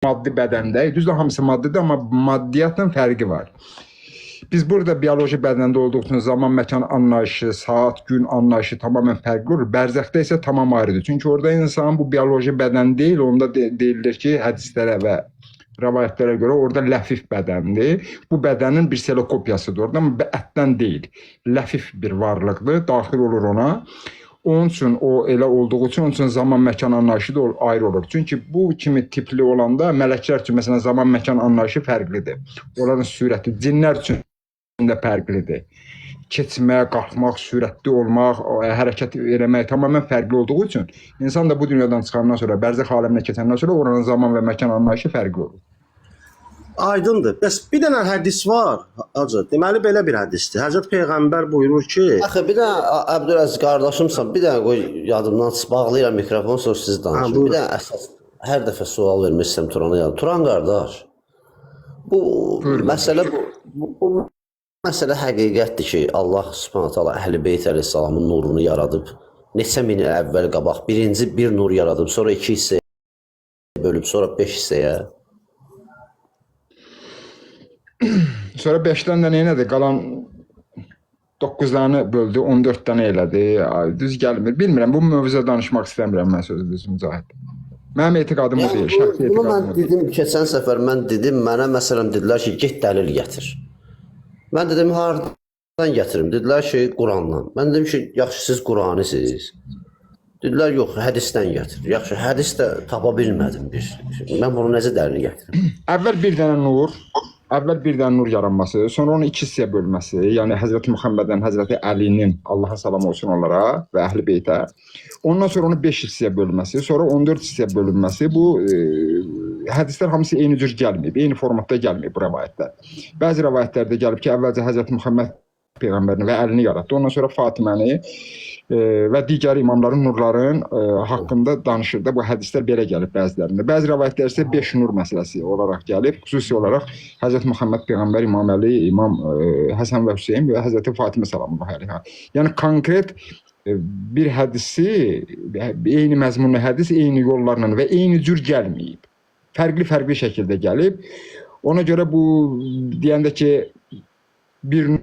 maddi bədəndəyik. Düzdür, hamısı maddidir, amma maddiyyatla fərqi var. Biz burada biyoloji bədəndə olduğu üçün zaman, məkan anlayışı, saat, gün anlayışı tamamilə fərqli olur. Bərzəxdə isə tamam ayrıdır. Çünki orada insan bu biyoloji bədən deyil, onda deyilir ki, hədislərə və rəvayətlərə görə orada ləfif bədəndir. Bu bədənin bir selokopiyasıdır orada, amma ətdən deyil. Ləfif bir varlıqdır, daxil olur ona. Onun üçün o elə olduğu üçün, onun üçün zaman məkan anlayışı da ayrı olur. Çünki bu kimi tipli olanda mələklər üçün məsələn zaman məkan anlayışı fərqlidir. Onların sürəti cinlər üçün də fərqlidir. Keçmək, qalxmaq, sürətli olmaq, hərəkət eləmək tamamilə fərqli olduğu üçün insan da bu dünyadan çıxandan sonra, bərzəx aləminə keçəndən sonra oranın zaman və məkan anlayışı fərqli olur. Aydındır. Bəs bir dənə hədis var, hacı. Deməli belə bir hədisdir. Həzrət Peyğəmbər buyurur ki, Axı bir dənə Əbdüləziz qardaşımsan, bir dənə qoy yadımdan bağlayıram mikrofonu, sonra siz danışın. Bir dənə əsas hər dəfə sual vermişsəm Turana yazdım. Turan qardaş, bu məsələ bu məsələ həqiqətdir ki, Allah Subhanahu taala Əhl-i-Beyt əleyhissalamın nurunu yaradıb. Neçə min il əvvəl qabaq birinci bir nur yaradıb, sonra 2 hissəyə bölüb, sonra 5 hissəyə. Sonra 5-dən də nə edir? Qalan 9-danı böldü, 14 dənə elədi. Düz gəlmir. Bilmirəm, bu mövzuda danışmaq istəmirəm mən sözü Mücahid. Mənim etiqadım o deyil, şəxsi etiqadım. Bunu mən dedim, keçən səfər mən dedim, mənə məsələn dedilər ki, get dəlil gətir. Mən dedim, hardan gətirim? Dedilər ki, Qurandan. Mən dedim ki, yaxşı, siz Quranisiniz. Dedilər, yox, hədisdən gətir. Yaxşı, hədis də tapa bilmədim bir. Mən bunu necə dəlil gətirim? Əvvəl bir dənə nur yaranması, sonra onu 2 hissəyə bölməsi, yəni Həzrəti Muhammeddən, Həzrəti Əlinin, Allaha salam olsun onlara və Əhl-i Beytə. Ondan sonra onu 5 hissəyə bölməsi, sonra 14 hissəyə bölünməsi. Bu hədislər hamısı eyni cür gəlməyib, eyni formatda gəlməyib bu rəvayətlər. Bəzi rəvayətlərdə gəlib ki, əvvəlcə Həzrəti Muhammed Peyğəmbərini və Əlini yaratdı. Ondan sonra Fatiməni və digər imamların, nurların haqqında danışır da bu hədislər belə gəlib bəzilərində. Bəzi rəvayətlər isə 5 nur məsələsi olaraq gəlib. Xüsusi olaraq Həzrət Muhammed Peyğəmbər, İmam Əli, İmam Həsən və Hüseyn və Həzrəti Fatimə salamullah əleyhə. Yəni konkret bir hədisi, eyni məzmunlu hədis eyni yollarla və eyni cür gəlməyib. Fərqli şəkildə gəlib. Ona görə bu deyəndə ki, bir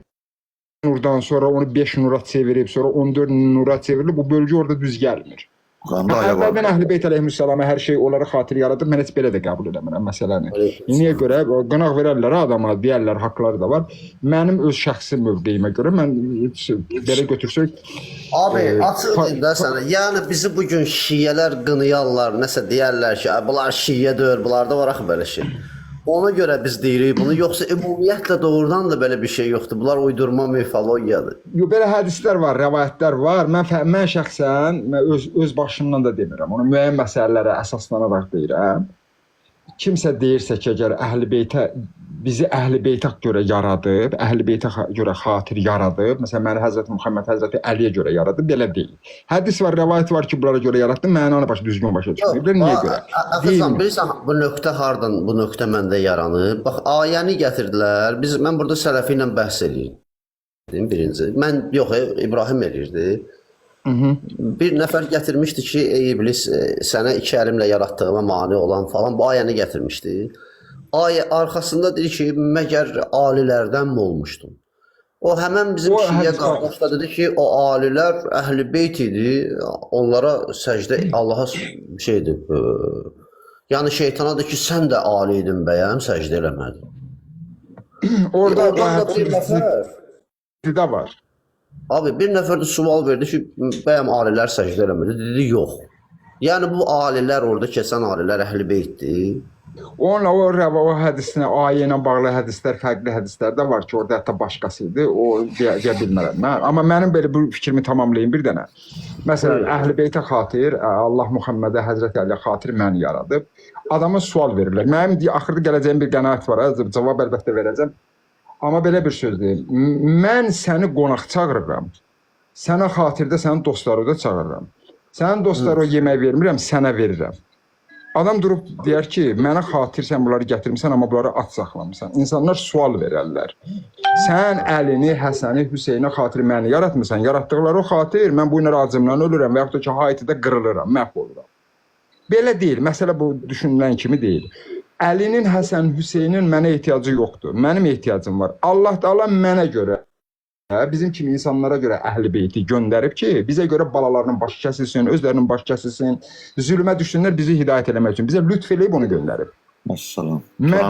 nurdan sonra onu 5 nura çevirib, sonra 14 nura çevirilib, bu bölgü orada düz gəlmir. Əvvəldən Əhl-i Beyt əleyhissalama hər şey onları xatir yaradıb, mən heç belə də qəbul edəmirəm məsələni. Niyə görə? Qınaq verərlər adama, deyərlər, haqları da var. Mənim öz şəxsi mövqeyimə görə, mən belə götürsək... Abi, açıq deyim də sənə, yəni bizi bugün şiyələr qınıyarlar, nəsə deyərlər ki, bunlar şiyə deyil, bunlarda var axı belə şey. Ona görə biz deyirik bunu, yoxsa ümumiyyətlə doğrudan da belə bir şey yoxdur. Bunlar uydurma mifologiyadır. Yox, belə hədislər var, rəvayətlər var. Mən şəxsən öz başımdan da demirəm. Onu müəyyən məsələlərə əsaslanaraq deyirəm. Kimsə deyirsə ki, əgər Əhl-i Beytə bizi Əhl-i Beytə görə yaradıb, Əhl-i Beytə görə xatir yaradıb, məsələn, məni Həzrəti Muhammed, Həzrəti Əliyə görə yaradıb, belə deyil. Hədis var, rəvayət var ki, bunlara görə yaratdı, mənanı düzgün başa düşməyiblər, niyə görə? Əfəsən, bilirsən, bu nöqtə hardan, bu nöqtə məndə yaranıb? Bax, ayəni gətirdilər, mən burada Sələfi ilə bəhs edirdim, birinci. Mən, yox, İbrahim eləyirdi. Bir nəfər gətirmişdi ki, ey iblis, sənə 2 əlimlə yaratdığıma mane olan falan, bu ayəni gətirmişdi. Ayə arxasında deyir ki, məgər alilərdən mi olmuşdun? O həmən bizim şiyə qardaş da dedi ki, o alilər Əhl-i Beyt idi, onlara səcdə Allaha şeydir, yəni şeytanadır ki, sən də ali idin bəyəm, səcdə eləmədin. Orada bir nəfər var. Abi, bir nəfər də sual verdi ki, bəyəm alilər səcdə eləmədi, dedi, yox. Yəni bu alilər, orada keçən alilər Əhl-i Beytdir. Onunla o hədislə, ayə ilə bağlı hədislər, fərqli hədislər də var ki, orada hətta başqası idi, o deyə bilmərəm mən. Amma mənim belə bu fikrimi tamamlayayım bir dənə. Məsələn, Əhl-i Beytə xatir, Allah Muhammedə, Həzrəti Əliyə xatir məni yaradıb. Adama sual verirlər. Mənim axırda gələcəyim bir qənaət var, cavab əlbəttə verəcəm. Amma belə bir söz deyim, mən səni qonaq çağırıram, sənə xatirdə sənin dostları da çağırıram. Sənin dostları o yemək vermirəm, sənə verirəm. Adam durub deyər ki, mənə xatir sən bunları gətirmirsən, amma bunları aç saxlamırsan. İnsanlar sual verərlər. Sən Əlini, Həsəni, Hüseynə xatir məni yaratmırsan, yaratdıqları o xatir, mən bu ilə acımdan ölürəm və yaxud da ki, Haitidə qırılıram, məhv oluram. Belə deyil, məsələ bu düşünülən kimi deyil. Əlinin, Həsən, Hüseynin mənə ehtiyacı yoxdur. Mənim ehtiyacım var. Allah Taala mənə görə, bizim kimi insanlara görə Əhl-i Beyti göndərib ki, bizə görə balalarının başı kəsilsin, özlərinin başı kəsilsin, zülmə düşsünlər, bizi hidayət eləmək üçün. Bizə lütf eləyib onu göndərib. Məsələn.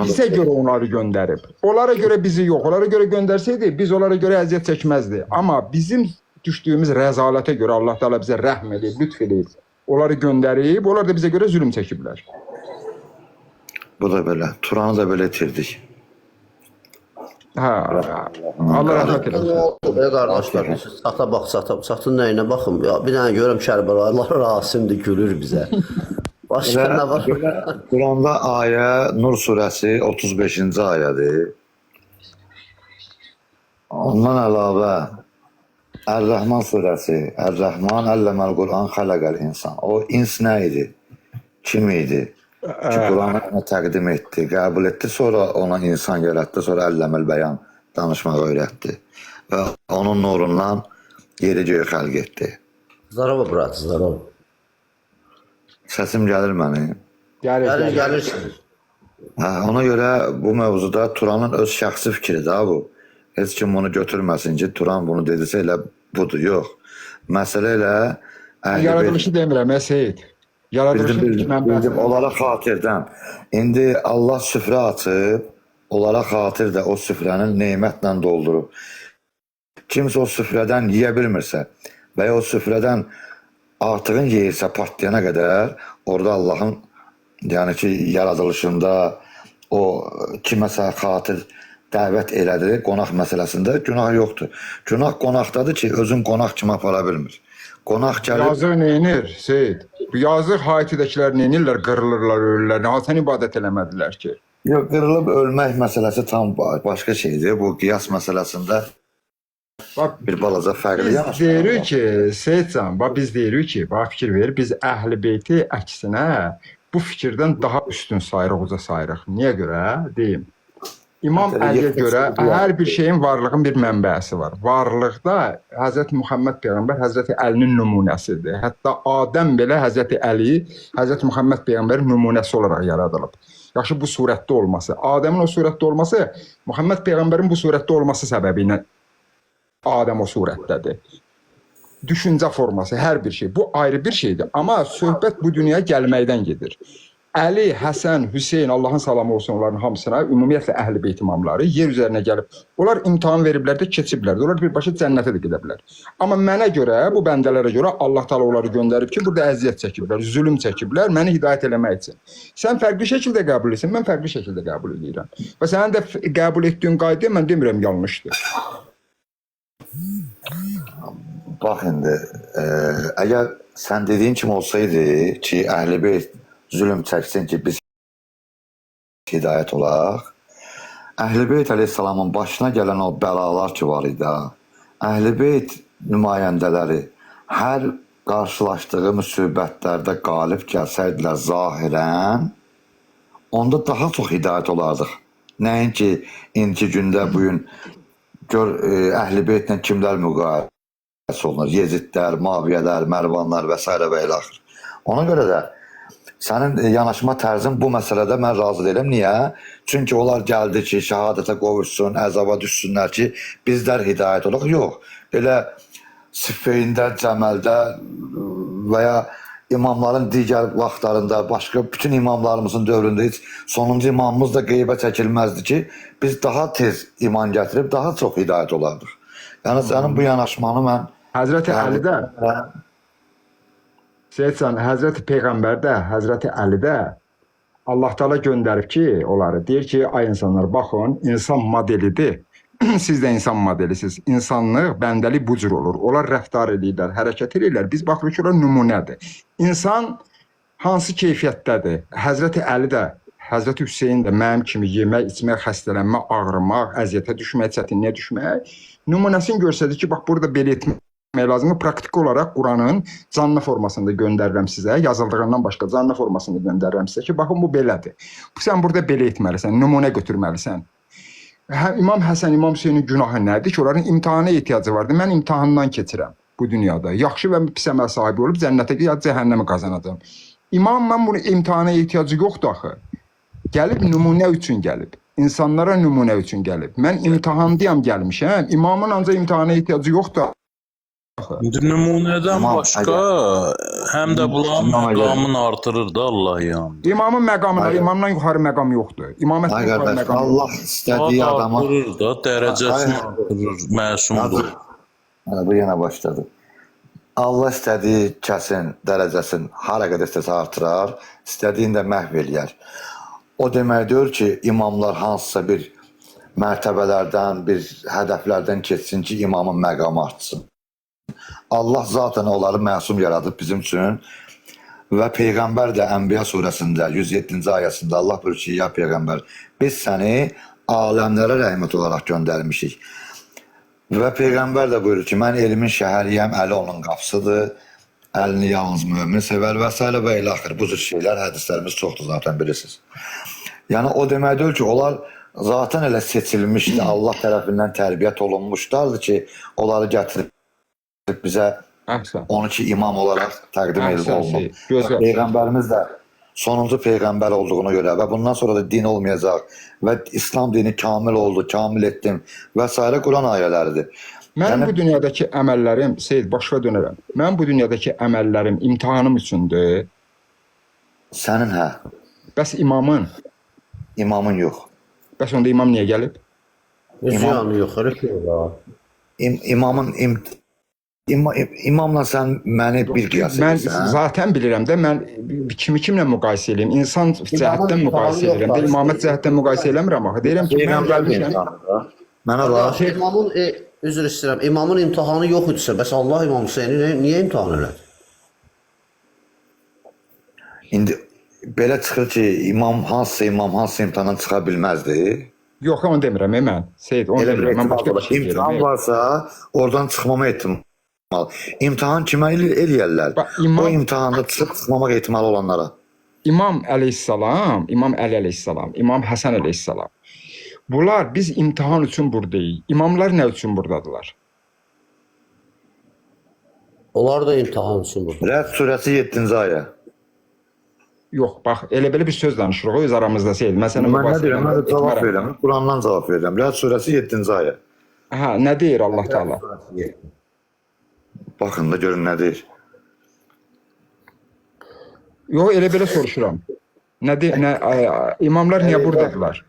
Bizə görə onları göndərib. Onlara görə bizi yox. Onlara görə göndərsəydi, biz onlara görə əziyyət çəkməzdi. Amma bizim düşdüyümüz rəzalətə görə Allah Taala bizə rəhm edib, lütf edib. Onları göndərib, onlar da bizə görə zülm çəkiblər. Bu da belə. Turanı da belə itirdik. Hə. Allah rəhmət eləsin. Qardaşlar, sata bax, satın nəyinə baxın. Ya, bir dənə görüm Kərbəlaylar Rasimdir, gülür bizə. Başqa nə var? Quranda ayə Nur surəsi 35-ci ayədir. Ondan əlavə Ər-Rəhman surəsi, Ər-Rəhman əlləməl Qur'an xələqəl insan. O ins nə idi? Kim idi? Ki Qur'anı ona təqdim etdi, qəbul etdi, sonra ona insan yaratdı, sonra əlləməl bəyan danışmağı öyrətdi. Və onun nurundan yeri göğü xəlq etdi. Zarava brat, zarava. Səsim gəlir mənim. Gəlirsin. Hə, ona görə bu mövzuda Turanın öz şəxsi fikridir ha bu. Heç kim bunu götürməsin ki, Turan bunu dedisə elə budur, yox. Məsələ elə Yaradılışı demirəm, Seyid. Bildim, onlara xatirdən. İndi Allah süfrə açıb, onlara xatir də o süfrənin neymətlə doldurub. Kimsə o süfrədən yiyə bilmirsə və ya o süfrədən artığın yeyirsə partlayana qədər, orada Allahın yəni ki, yaradılışında o kiməsə xatir dəvət elədi, qonaq məsələsində günah yoxdur. Günah qonaqdadır ki, özün qonaq kimi apara bilmir. Qonaq gəlib... Yazıq neynir, Seyid? Yazıq Haitidəkilər neynirlər, qırılırlar, ölürlər. Sən ibadət eləmədilər ki? Yox, qırılıb ölmək məsələsi tam başqa şeydir. Bu qiyas məsələsində bir balaca fərqli yanaşma. Biz deyirik ki, Seyidcan, biz deyirik ki, fikir verir, biz Əhl-i Beyti əksinə bu fikirdən daha üstün sayırıq, uca sayırıq. Niyə görə? Deyim. İmam Əliyə görə hər bir şeyin varlığın bir mənbəsi var. Varlıqda Hz. Muhammed Peyğəmbər Hz. Əlinin nümunəsidir. Hətta Adəm belə Hz. Əli Hz. Muhammed Peyğəmbərin nümunəsi olaraq yaradılıb. Yaxşı, bu surətdə olması, Adəmin o surətdə olması, Muhammed Peyğəmbərin bu surətdə olması səbəbi ilə Adəm o surətdədir. Düşüncə forması, hər bir şey. Bu ayrı bir şeydir. Amma söhbət bu dünyaya gəlməkdən gedir. Əli, Həsən, Hüseyn, Allahın salamı olsun onların hamısına, ümumiyyətlə Əhl-i Beyt imamları yer üzərinə gəlib. Onlar imtahan veriblər də, keçiblər də. Onlar birbaşa cənnətə də gedə bilər. Amma mənə görə, bu bəndələrə görə Allah Taala onları göndərib ki, burada əziyyət çəkiblər, zülm çəkiblər, məni hidayət eləmək üçün. Sən fərqli şəkildə qəbul etsən, mən fərqli şəkildə qəbul edirəm. Və sənin də qəbul etdiyin qayda mən demirəm yanlışdır. Bax indi, əgər sən dediyin kimi olsaydı ki, Əhl-i Beyt zülm çəksin ki, biz hidayət olaq. Əhl-i Beyt əleyhissalamın başına gələn o bəlalar ki var idi, Əhl-i Beyt nümayəndələri hər qarşılaşdığı müsibətlərdə qalib gəlsəydilər zahirən, onda daha çox hidayət olardıq. Nəinki indiki gündə bugün gör Əhl-i Beytlə kimlər müqayisə olunur? Yezidlər, Maviyələr, Mərvanlar və s. və ilə axır. Ona görə də sənin yanaşma tərzin bu məsələdə mən razı deyiləm. Niyə? Çünki onlar gəldi ki, şəhadətə qovuşsun, əzaba düşsünlər ki, bizlər hidayət olaq. Yox, elə Siffeyində, Cəməldə və ya imamların digər vaxtlarında, başqa bütün imamlarımızın dövründə heç sonuncu imamımız da qeybə çəkilməzdi ki, biz daha tez iman gətirib, daha çox hidayət olardıq. Yəni, sənin bu yanaşmanı mən... Həzrəti Əlidə... Seyidcan, Həzrəti Peyğəmbərdə, Həzrəti Əlidə Allah Taala göndərib ki, onları deyir ki, ay insanlar, baxın, insan modelidir. Siz də insan modelisiniz. İnsanlıq, bəndəlik bu cür olur. Onlar rəftar edirlər, hərəkət edirlər. Biz baxırıq ki, onlar nümunədir. İnsan hansı keyfiyyətdədir? Həzrəti Əli də, Həzrəti Hüseyin də mənim kimi yemək, içmək, xəstələnmək, ağrımaq, əziyyətə düşmək, çətinliyə düşmək nümunəsini görsədir ki, bax, burada belə etmək lazımdır. Praktik olaraq Quranın canlı formasında göndərirəm sizə. Yazıldığından başqa canlı formasında göndərirəm sizə ki, baxın bu belədir. Sən burada belə etməlisən, nümunə götürməlisən. İmam Həsən, İmam Hüseynin günahı nədir ki, onların imtihana ehtiyacı vardır. Mən imtihandan keçirəm bu dünyada. Yaxşı və pis əməl sahibi olub cənnətə ya cəhənnəmi qazanacağam. İmam, mən bunu imtihana ehtiyacı yoxdur axı. Gəlib nümunə üçün gəlib. İnsanlara nümunə üçün gəlib. Mən imtahandayam gəlmişəm. İmamın ancaq imtahana ehtiyacı yoxdur. İndi nümunədən İmam, başqa həm də bunların İmama görə. məqamını artırır da Allah yanında. İmamın məqamına, imamdan yuxarı məqam yoxdur. İmamətin Ay yuxarı qardaş, məqam Allah yoxdur. istədiyi adama Artırır da, dərəcəsini Ay. artırır, məsumdur. Bu yenə başladı. Allah istədiyi kəsin dərəcəsini hara qədər istəsə artırar, istədiyini də məhv eləyər. O demək deyil ki, imamlar hansısa bir mərtəbələrdən, bir hədəflərdən keçsin ki, imamın məqamı artsın. Allah zaten onları məsum yaradıb bizim üçün və Peyğəmbər də Ənbiya surəsində 107-ci ayəsində Allah buyurur ki, ya Peyğəmbər, biz səni aləmlərə rəhmət olaraq göndərmişik. Və Peyğəmbər də buyurur ki, mən elmin şəhəriyəm, əli onun qapısıdır, əlini yalnız mömin sevər və s. və elə axır. Bu cür şeylər, hədislərimiz çoxdur zaten bilirsiniz. Yəni o demək deyil ki, onlar zaten elə seçilmişdi, Allah tərəfindən tərbiyyət olunmuşlardı ki, onları gətirib bizə Əhsən. 12 imam olaraq təqdim edilib Əhsən, olunub. gözəl. Peyğəmbərimiz də sonuncu peyğəmbər olduğuna görə və bundan sonra da din olmayacaq və İslam dini kamil oldu, kamil etdim və s. Quran ayələridir. Mənim bu dünyadakı əməllərim, Seyid, başa dönərəm. Mənim bu dünyadakı əməllərim imtahanım üçündür. Sənin hə, Bəs imamın? imamın yox. Bəs onda imam niyə gəlib? Üzüyanı yuxarı yox. İmamla sən məni bir qiyas Mən edirsən. zaten bilirəm də, mən kimi kimlə müqayisə edeyim? İnsan cəhətdən müqayisə edirəm də, imamət cəhətdən müqayisə eləmirəm axı. Deyirəm ki, mən Peyğəmbər gəlmişəm. insanıdır. Mənə bax, İmamın üzr istəyirəm. İmamın imtahanı yox idisə, bəs Allah İmam Hüseyni niyə imtahan elədi? indi belə çıxır ki, hansı imtahandan çıxa bilməzdi. Yox, onu demirəm mən. Seyid, onu Elə bir demirəm. Mən başqa bir şey imtahan deyirəm. varsa, oradan çıxmama ehtimal. İmtahan kimə eləyərlər? Bax, imam- O imtahanda çıxıb çıxmamaq ehtimalı olanlara. İmam əleyhissalam, İmam Əli əleyhissalam, İmam Həsən əleyhissalam. Bunlar biz imtahan üçün buradayıq. İmamlar nə üçün buradadılar? Onlar da imtahan üçün burada. Rəd surəsi 7-ci ayə. Yox, bax, elə belə bir söz danışırıq öz aramızda Seyid. Mən sənə Mən nə deyirəm? Mən də cavab etmərəm. verirəm. Qurandan cavab verirəm. Rəd surəsi 7-ci ayə. Hə, nə deyir Allah Taala? Baxın da görün nə deyir. Yox, elə belə soruşuram. İmamlar niyə buradadılar?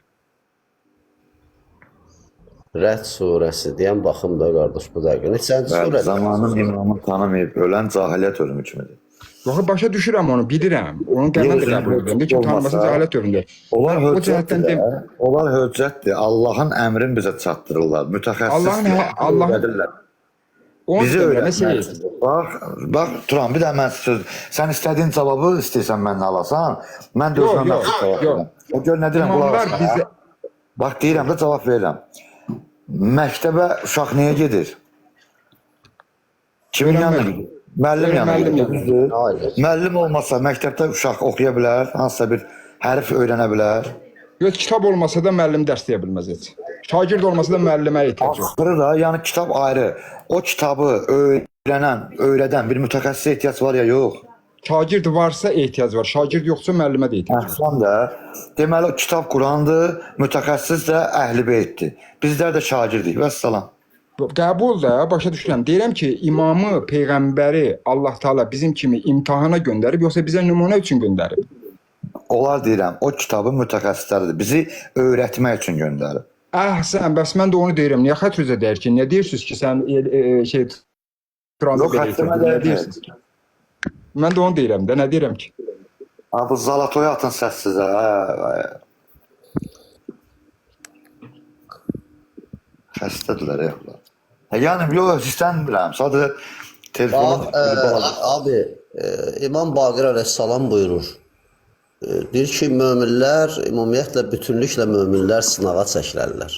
Rəd surəsi deyən baxım da qardaş bu dəqiqə. Neçənci Bəli, surədir? zamanın imamı tanımayıb ölən cahiliyyət ölümü kimidir. Yox, başa düşürəm onu, bilirəm. Onun qəbul də qəbul edirəm. Kim tanımasa cəhalət dövründə. Onlar O cəhətdən höccətdir. Onlar höccətdir. Allahın əmrini bizə çatdırırlar. Mütəxəssislər. Allahın- Onu Bizi demirəm, öyrətmək Seyid. üçün. Bax, Turan, bir də mən söz. Sən istədiyin cavabı istəyirsən məndən alasan, mən də Yox, özümə yox, məxsus cavab yox. verirəm. O gör nə deyirəm, qulaq İmamlar asma. bizə Bax, deyirəm də cavab verirəm. Məktəbə uşaq niyə gedir? Kimin yanına gedir? Müəllim yanına Müəllim gedir. yanına. Düzdür? Hayır. Müəllim olmasa məktəbdə uşaq oxuya bilər, hansısa bir hərf öyrənə bilər. yox, kitab olmasa da müəllim dərs deyə bilməz heç. Şagird olmasa da müəllimə ehtiyac yox. Axırı da, yəni kitab ayrı. O kitabı öyrədən bir mütəxəssisə ehtiyac var ya, yox. Şagird varsa ehtiyac var. Şagird yoxsa müəllimə də ehtiyac var. Əhsən də, deməli o kitab Qurandır, mütəxəssis də Əhl-i Beytdir. Bizlər də şagirdik. Vəssalam. Qəbul da başa düşürəm. Deyirəm ki, imamı, peyğəmbəri Allah Taala bizim kimi imtahana göndərib, yoxsa bizə nümunə üçün göndərib? Onlar deyirəm, o kitabın mütəxəssisləridir. Bizi öyrətmək üçün göndərib. Əhsən, bəs mən də onu deyirəm. Niyə xət üzə deyir ki, nə deyirsiniz ki, sən Turanı Yox, belə xəttimə itirdin, deyil. nə deyirsiniz ki? Mən də onu deyirəm də, nə deyirəm ki? Ha, bu Zalatoya atın səssizə. Xəstədirlər ya. Yəni, yox, istəmirəm. Sadəcə telefonum... Abi, İmam Baqir əleyhissalam buyurur. Deyir ki, möminlər, ümumiyyətlə, bütünlüklə möminlər sınağa çəkilərlər.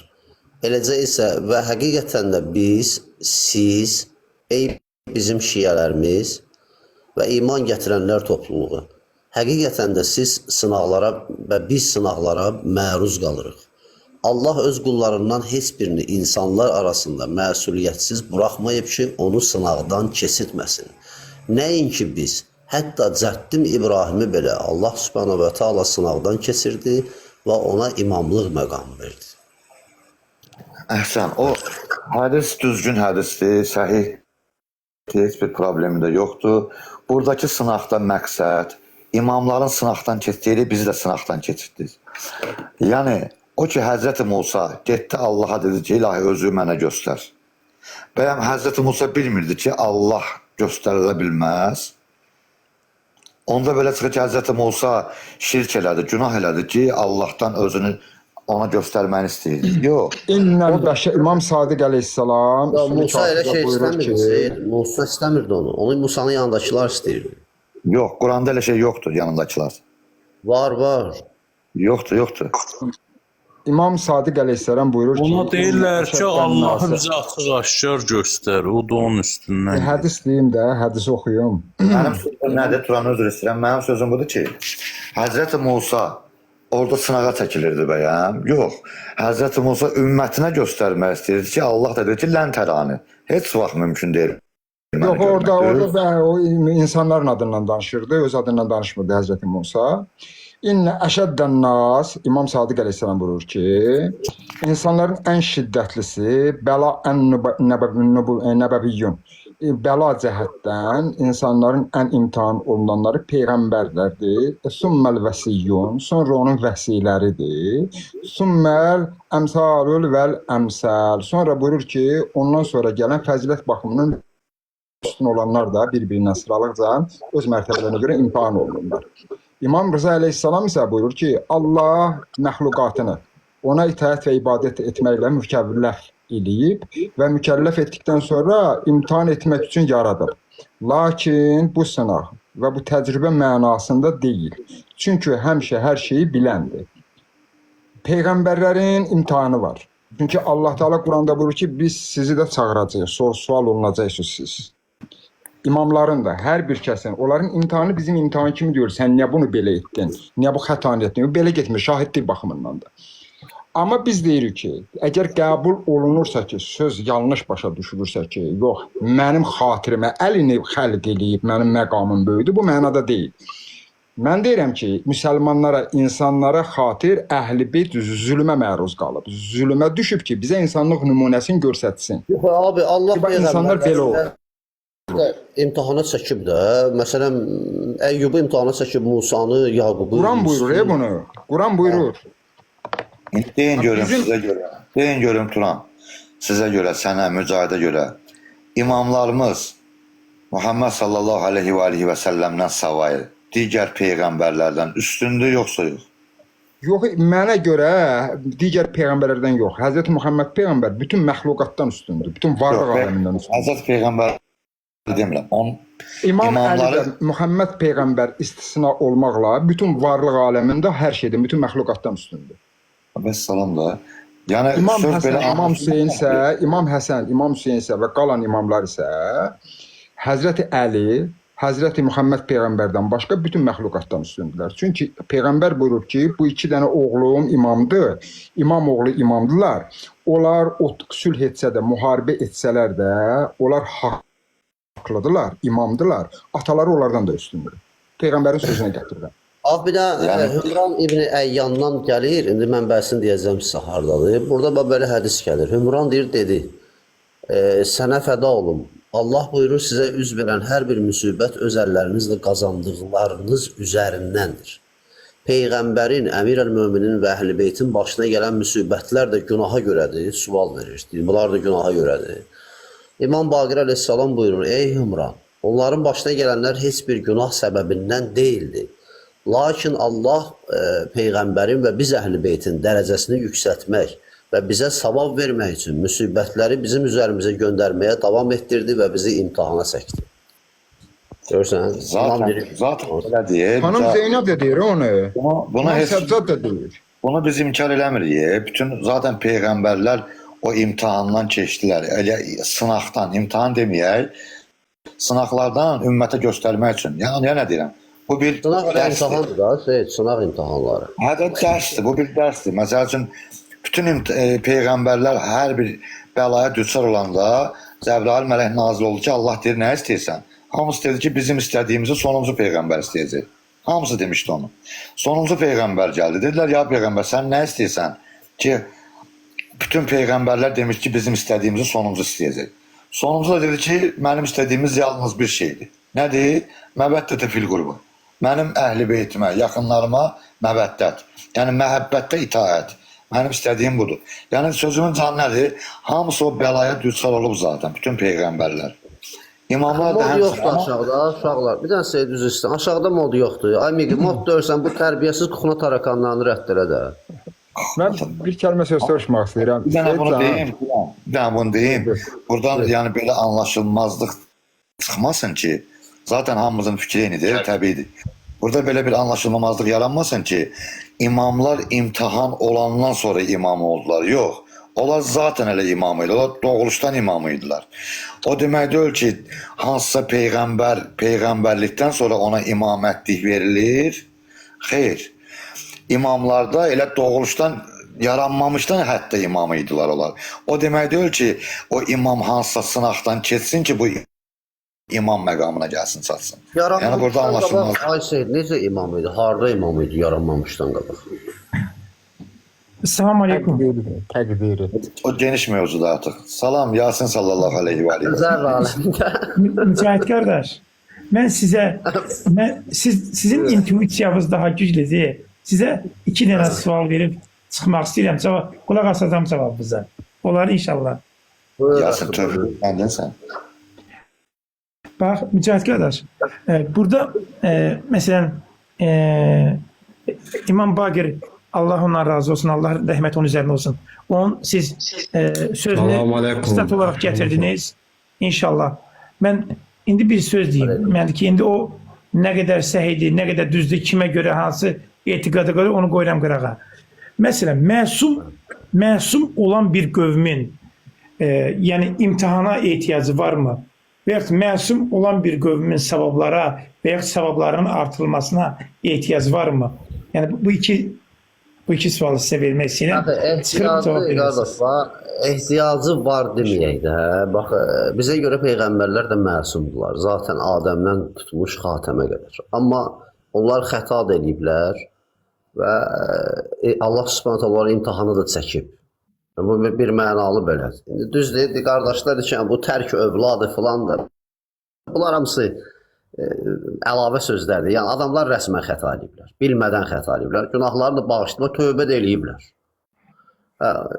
Eləcə isə və həqiqətən də biz, siz, ey bizim şiyələrimiz və iman gətirənlər topluluğu, həqiqətən də siz sınaqlara və biz sınaqlara məruz qalırıq. Allah öz qullarından heç birini insanlar arasında məsuliyyətsiz buraxmayıb ki, onu sınaqdan keçirtməsin. Nəinki biz, hətta Cəddim İbrahimi belə Allah subhanahu və taala sınaqdan keçirdi və ona imamlıq məqamı verdi. Əhsən, o hədis düzgün hədisdir, səhih, heç bir problemi də yoxdur. Buradakı sınaqda məqsəd, imamların sınaqdan keçdiyi, biz də sınaqdan keçirdik. Yəni, o ki, Həzrəti Musa getdi Allaha dedi ki, ilahi özü mənə göstər. Bəyəm Həzrəti Musa bilmirdi ki, Allah göstərilə bilməz. Onda belə çıxır ki, Həzrəti Musa şirk elədi, günah elədi ki, Allahdan özünü ona göstərməni istəyirdi. Yox. İnnəl bəşər İmam Sadiq əleyhissalam Ya, Musa elə kafirə şey buyurur istəmirdi. Musa istəmirdi onu. Onu Musanın yanındakılar istəyirdi. Yox, Quranda elə şey yoxdur yanındakılar. Var. Yoxdur. İmam Sadiq əleyhissalam buyurur ki, Ona deyirlər ki, bəşərdən Allahı nasır. bizə açıq-aşkar göstər. O da onun üstündən. Hədis deyim də, hədisi oxuyum. Mənim sözüm nədir? Turan özür istəyirəm. Mənim sözüm budur ki, Həzrəti Musa orada sınağa çəkilirdi bəyəm. Yox, Həzrəti Musa ümmətinə göstərmək istəyirdi ki, Allah da dedi ki, lən tərani. Heç vaxt mümkün deyil. Yox, orada o insanların adından danışırdı, öz adından danışmırdı Həzrəti Musa. İnnə əşəddən nas, İmam Sadiq əleyhissalam buyurur ki, insanların ən şiddətlisi bəla ən nəbəviyyun. Bəla cəhətdən insanların ən imtihan olunanları peyğəmbərlərdir. Summəl vəsiyyun, sonra onun vəsiləridir. Summəl əmsalul vəl əmsal. Sonra buyurur ki, ondan sonra gələn fəzilət baxımından üstün olanlar da bir-birindən sıralıqca öz mərtəbələrinə görə imtihan olunurlar. İmam Rıza əleyhissalam isə buyurur ki, Allah məxluqatını ona itaət və ibadət etməklə mükəlləf eləyib və mükəlləf etdikdən sonra imtihan etmək üçün yaradıb. Lakin bu sınaq və bu təcrübə mənasında deyil. Çünki həmişə hər şeyi biləndir. Peyğəmbərlərin imtihanı var. Çünki Allah Teala Quranda buyurur ki, biz sizi də çağıracağıq, sual olunacaqsınız siz. İmamların da hər bir kəsin, onların imtihanı bizim imtihan kimi diyor. Sən niyə bunu belə etdin? Niyə bu xətanı etdin? Belə getmir, şahidlik baxımından da. Amma biz deyirik ki, əgər qəbul olunursa ki, söz yanlış başa düşülürsə ki, yox, mənim xatirimə əlini xəlq eləyib, mənim məqamım böyüdür, bu mənada deyil. Mən deyirəm ki, müsəlmanlara, insanlara xatir Əhl-i-Beyt zülmə məruz qalıb. Zülmə düşüb ki, bizə insanlıq nümunəsini göstərsin. Yox, abi, Allah Ki, insanlar belə olur. İmtahana çəkib də, məsələn, Əyyubu imtahana çəkib, Musanı, Yaqubu. Quran buyurur bunu. Quran buyurur. Deyin görüm sizə görə. Deyin görüm Turan. Sizə görə, sənə, mücahidə görə. İmamlarımız Muhammed sallallahu aleyhi və aleyhi və səlləmdən savayı digər peyğəmbərlərdən üstündür, yoxsa yox? Yox, mənə görə digər peyğəmbərlərdən yox. Həzrəti Muhammed peyğəmbər bütün məxluqatdan üstündür. Bütün varlıq aləmindən üstündür. Həzrət peyğəmbər demirəm. İmam İmamları... Əli də Muhammed peyğəmbər istisna olmaqla bütün varlıq aləmində hər şeydən, bütün məxluqatdan üstündür. Bəs salam da. Yəni İmam söz Həsən, belə İmam Hüseyn isə, İmam Həsən, İmam Hüseyn isə və qalan imamlar isə Həzrəti Əli, Həzrəti Muhammed peyğəmbərdən başqa bütün məxluqatdan üstündürlər. Çünki peyğəmbər buyurur ki, bu iki dənə oğlum imamdır, imam oğlu imamdılar. Onlar sülh etsə də, müharibə etsələr də, onlar haqlıdırlar, imamdılar. Ataları onlardan da üstündür. Peyğəmbərin sözünə gətirirlər. Abi, bir də Hümran İbn Əyyandan gəlir, indi mən bəhsini deyəcəm sizə hardadır. Burada belə hədis gəlir. Hümran dedi, sənə fəda olum. Allah buyurur, sizə üz verən hər bir müsibət öz əllərinizlə qazandıqlarınız üzərindəndir. Peyğəmbərin, Əmir-əl-Möminin və Əhl-i-Beytin başına gələn müsibətlər də günaha görədir, sual verir. Bunlar da günaha görədir. İmam Baqir əleyhissalam buyurur, ey Hümran, onların başına gələnlər heç bir günah səbəbindən deyildi. Lakin Allah Peyğəmbərin və biz Əhl-i-Beytin dərəcəsini yüksəltmək və bizə savab vermək üçün müsibətləri bizim üzərimizə göndərməyə davam etdirdi və bizi imtihana çəkdi. Görürsən? Zaten öyle deyir. Xanım Zeynəb də deyir onu. Buna Səccad da deyir. Bunu biz inkar eləmirik. Bütün zaten peyğəmbərlər o imtihandan keçdilər. Elə sınaqdan, imtihan deməyək, sınaqlardan ümmətə göstərmək üçün. Yəni nə deyirəm? Bu bir sınaq imtihandır da, sınaq imtihanları. Hədə dərsdir, bu bir dərsdir. Məsəl üçün, bütün peyğəmbərlər hər bir bəlaya düçar olanda Cəbrail mələk nazil oldu ki, Allah deyir, nə istəyirsən? Hamısı dedi ki, bizim istədiyimizi sonuncu peyğəmbər istəyəcək. Hamısı demişdi onu. Sonuncu peyğəmbər gəldi. Dedilər ya peyğəmbər sən nə istəyirsən ki bütün peyğəmbərlər demiş ki bizim istədiyimizi sonuncu istəyəcək. Sonuncu da dedi ki mənim istədiyimiz yalnız bir şeydir. Nədir? Məbəddətə fil qurbu. Mənim əhli beytimə, yaxınlarıma məbəddət. Yəni məhəbbətdə itaət. Mənim istədiyim budur. Yəni sözümün canı nədir? Hamısı o bəlaya düçar olub zaten. Bütün peyğəmbərlər. İmamlar da Mod yoxdur aşağıda, uşaqlar. Bir dənə şey düz istəyirəm. Aşağıda mod yoxdur. Ay Migi, mod dörsən bu tərbiyəsiz kuxuna tarakanlarını rədd elə də. Mən bir kəlmə söz soruşmaq istəyirəm. Bir dənə bunu deyim. Bir dənə bunu deyim. Buradan yəni belə anlaşılmazlıq çıxmasın ki, zaten hamımızın fikri eynidir, təbiidir. Burada belə bir anlaşılmamazlıq yaranmasın ki, imamlar imtihan olandan sonra imam oldular. Yox. Onlar zaten elə imam idi. Onlar doğuluşdan imam idilər. O demək deyil ki, hansısa peyğəmbər, peyğəmbərlikdən sonra ona imamətlik verilir. Xeyr. İmamlarda elə doğuluşdan yaranmamışdan hətta imam idilər onlar. O demək deyil ki, o imam hansısa sınaqdan keçsin ki, bu imam məqamına gəlsin, çatsın. Yəni burada anlaşılmaz. Ay Seyid, necə imam idi? Harda imam idi yaranmamışdan qabaq? Selamun Aleyküm. Təqdiri. O geniş mevzuda artıq. Salam, Yasin sallallahu aleyhi ve aleyhi. Zərr aləmdə. Mücahit qardaş, mən sizə, sizin intuisiyavınız daha güclüdür. Sizə 2 dənə sual verib çıxmaq istəyirəm. Qulaq asacağım cavabınıza. Olar inşallah. Yasin tövbe, məndən sən. Bax, Mücahit qardaş, burada məsələn İmam Baqir, Allah ondan razı olsun, Allah rəhmət onun üzərinə olsun. Onun siz sözünü stat olaraq gətirdiniz. İnşallah. Mən indi bir söz deyim. Mən ki, indi o nə qədər səhidir, nə qədər düzdür, kimə görə, hansı etiqada görə onu qoyuram qırağa. Məsələn, məsum olan bir qövmin yəni imtihana ehtiyacı varmı? Və yaxud məsum olan bir qövmin savablara və yaxud savablarının artırılmasına ehtiyacı varmı? Yəni bu iki sualı sizə vermək istəyirəm. Ehtiyacı var deməyək də. Bax, bizə görə peyğəmbərlər də məsumdular. Zaten Adəmdən tutmuş xatəmə qədər. Amma onlar xəta da ediblər və Allah Subhanahu taala imtahanı da çəkib. Bu bir mənalı belədir. İndi düz deyir, qardaşlar ki, bu tərk övladı filandır. Bunlar hamısı əlavə sözlərdir. Yəni adamlar rəsmən xəta ediblər, bilmədən xəta ediblər. Günahlarını da bağışlayıb, tövbə də eləyiblər.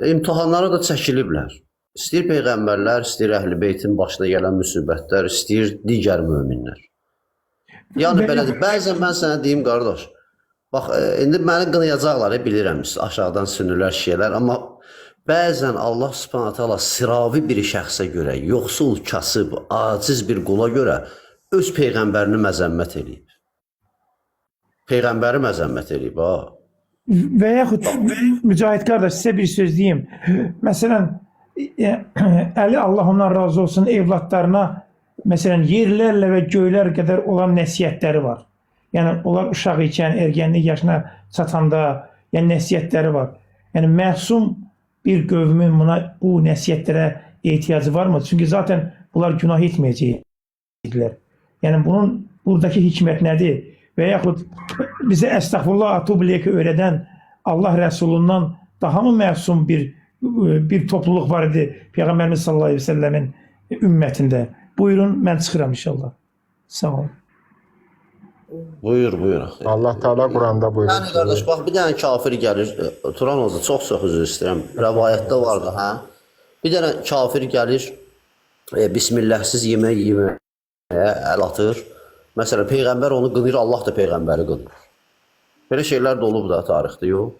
İmtahanları da çəkiliblər. İstəyir peyğəmbərlər, istəyir Əhl-i-Beytin başına gələn müsibətlər, istəyir digər möminlər. Yəni belədir. Bəzən mən sənə deyim, qardaş, bax, indi məni qınayacaqlar, bilirəm, aşağıdan sünürlər, şiyələr, amma bəzən Allah Subhanahu taala sıravi bir şəxsə görə, yoxsul, kasıb, aciz bir qula görə öz peyğəmbərini məzəmmət eləyib. Peyğəmbəri məzəmmət eləyib, ha. Və yaxud Mücahit qardaş, sizə bir söz deyim. Məsələn, Əli, Allah ondan razı olsun, evlatlarına məsələn yerlərlə və göylər qədər olan nəsihətləri var. Yəni onlar uşaq ikən, ergənlik yaşına çatanda, yəni nəsihətləri var. Yəni məsum bir qövmün bu nəsihətlərə ehtiyacı varmı? Çünki zaten bunlar günah etməyəcəklər. Yəni bunun buradakı hikmət nədir? Və yaxud bizə əstəğfurullah atubileyki öyrədən Allah Rəsulundan daha mı məsum bir topluluq var idi Peyğəmbərimiz sallallahu aleyhi ve sellemin ümmətində? Buyurun, mən çıxıram inşallah. Sağ olun. Buyur. Allah Teala Quranda buyurur. Yəni qardaş, bax bir dənə kafir gəlir, Turan oldu, çox üzr istəyirəm. Rəvayətdə vardı, hə? Bir dənə kafir gəlir, bismillahsız yemək əl atır. Məsələn, peyğəmbər onu qınır, Allah da peyğəmbəri qınır. Belə şeylər də olub da tarixdə, yox?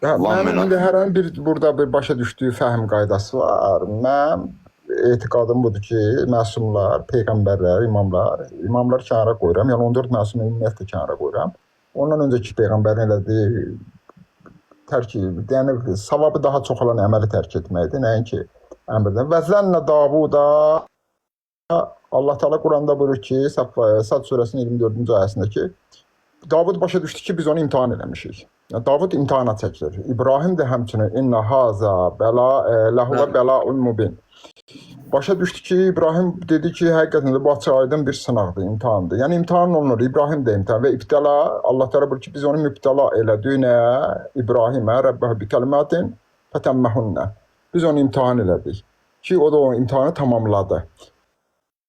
Mənim indi hər an burada bir başa düşdüyü fəhm qaydası var. Mən etiqadım budur ki, məsumlar, peyğəmbərlər, imamlar kənara qoyuram. Yəni 14 məsumu ümumiyyətlə kənara qoyuram. Ondan öncəki peyğəmbərin elədiyi yəni savabı daha çox olan əməli tərk etməkdir, nəinki əmrdən. Və zənnə Davuda Allah Teala Quranda buyurur ki, Sad surəsinin 24-cü ayəsində ki, Davud başa düşdü ki, biz onu imtihan eləmişik. Davud imtahana çəkilir. İbrahim də həmçinin inna haza bəla lahu bəlaun mubin. Başa düşdü ki, İbrahim dedi ki, həqiqətən də bu açıq-aydın bir sınaqdır, imtahandır. Yəni imtahan olunur, İbrahim də imtahan və ibtila, Allah təala buyurur ki, biz onu mübtəla elədik nə İbrahimə Rəbbəhü bi kəlimatin fətəmməhunə. Biz onu imtahan elədik ki, o da o imtahanı tamamladı.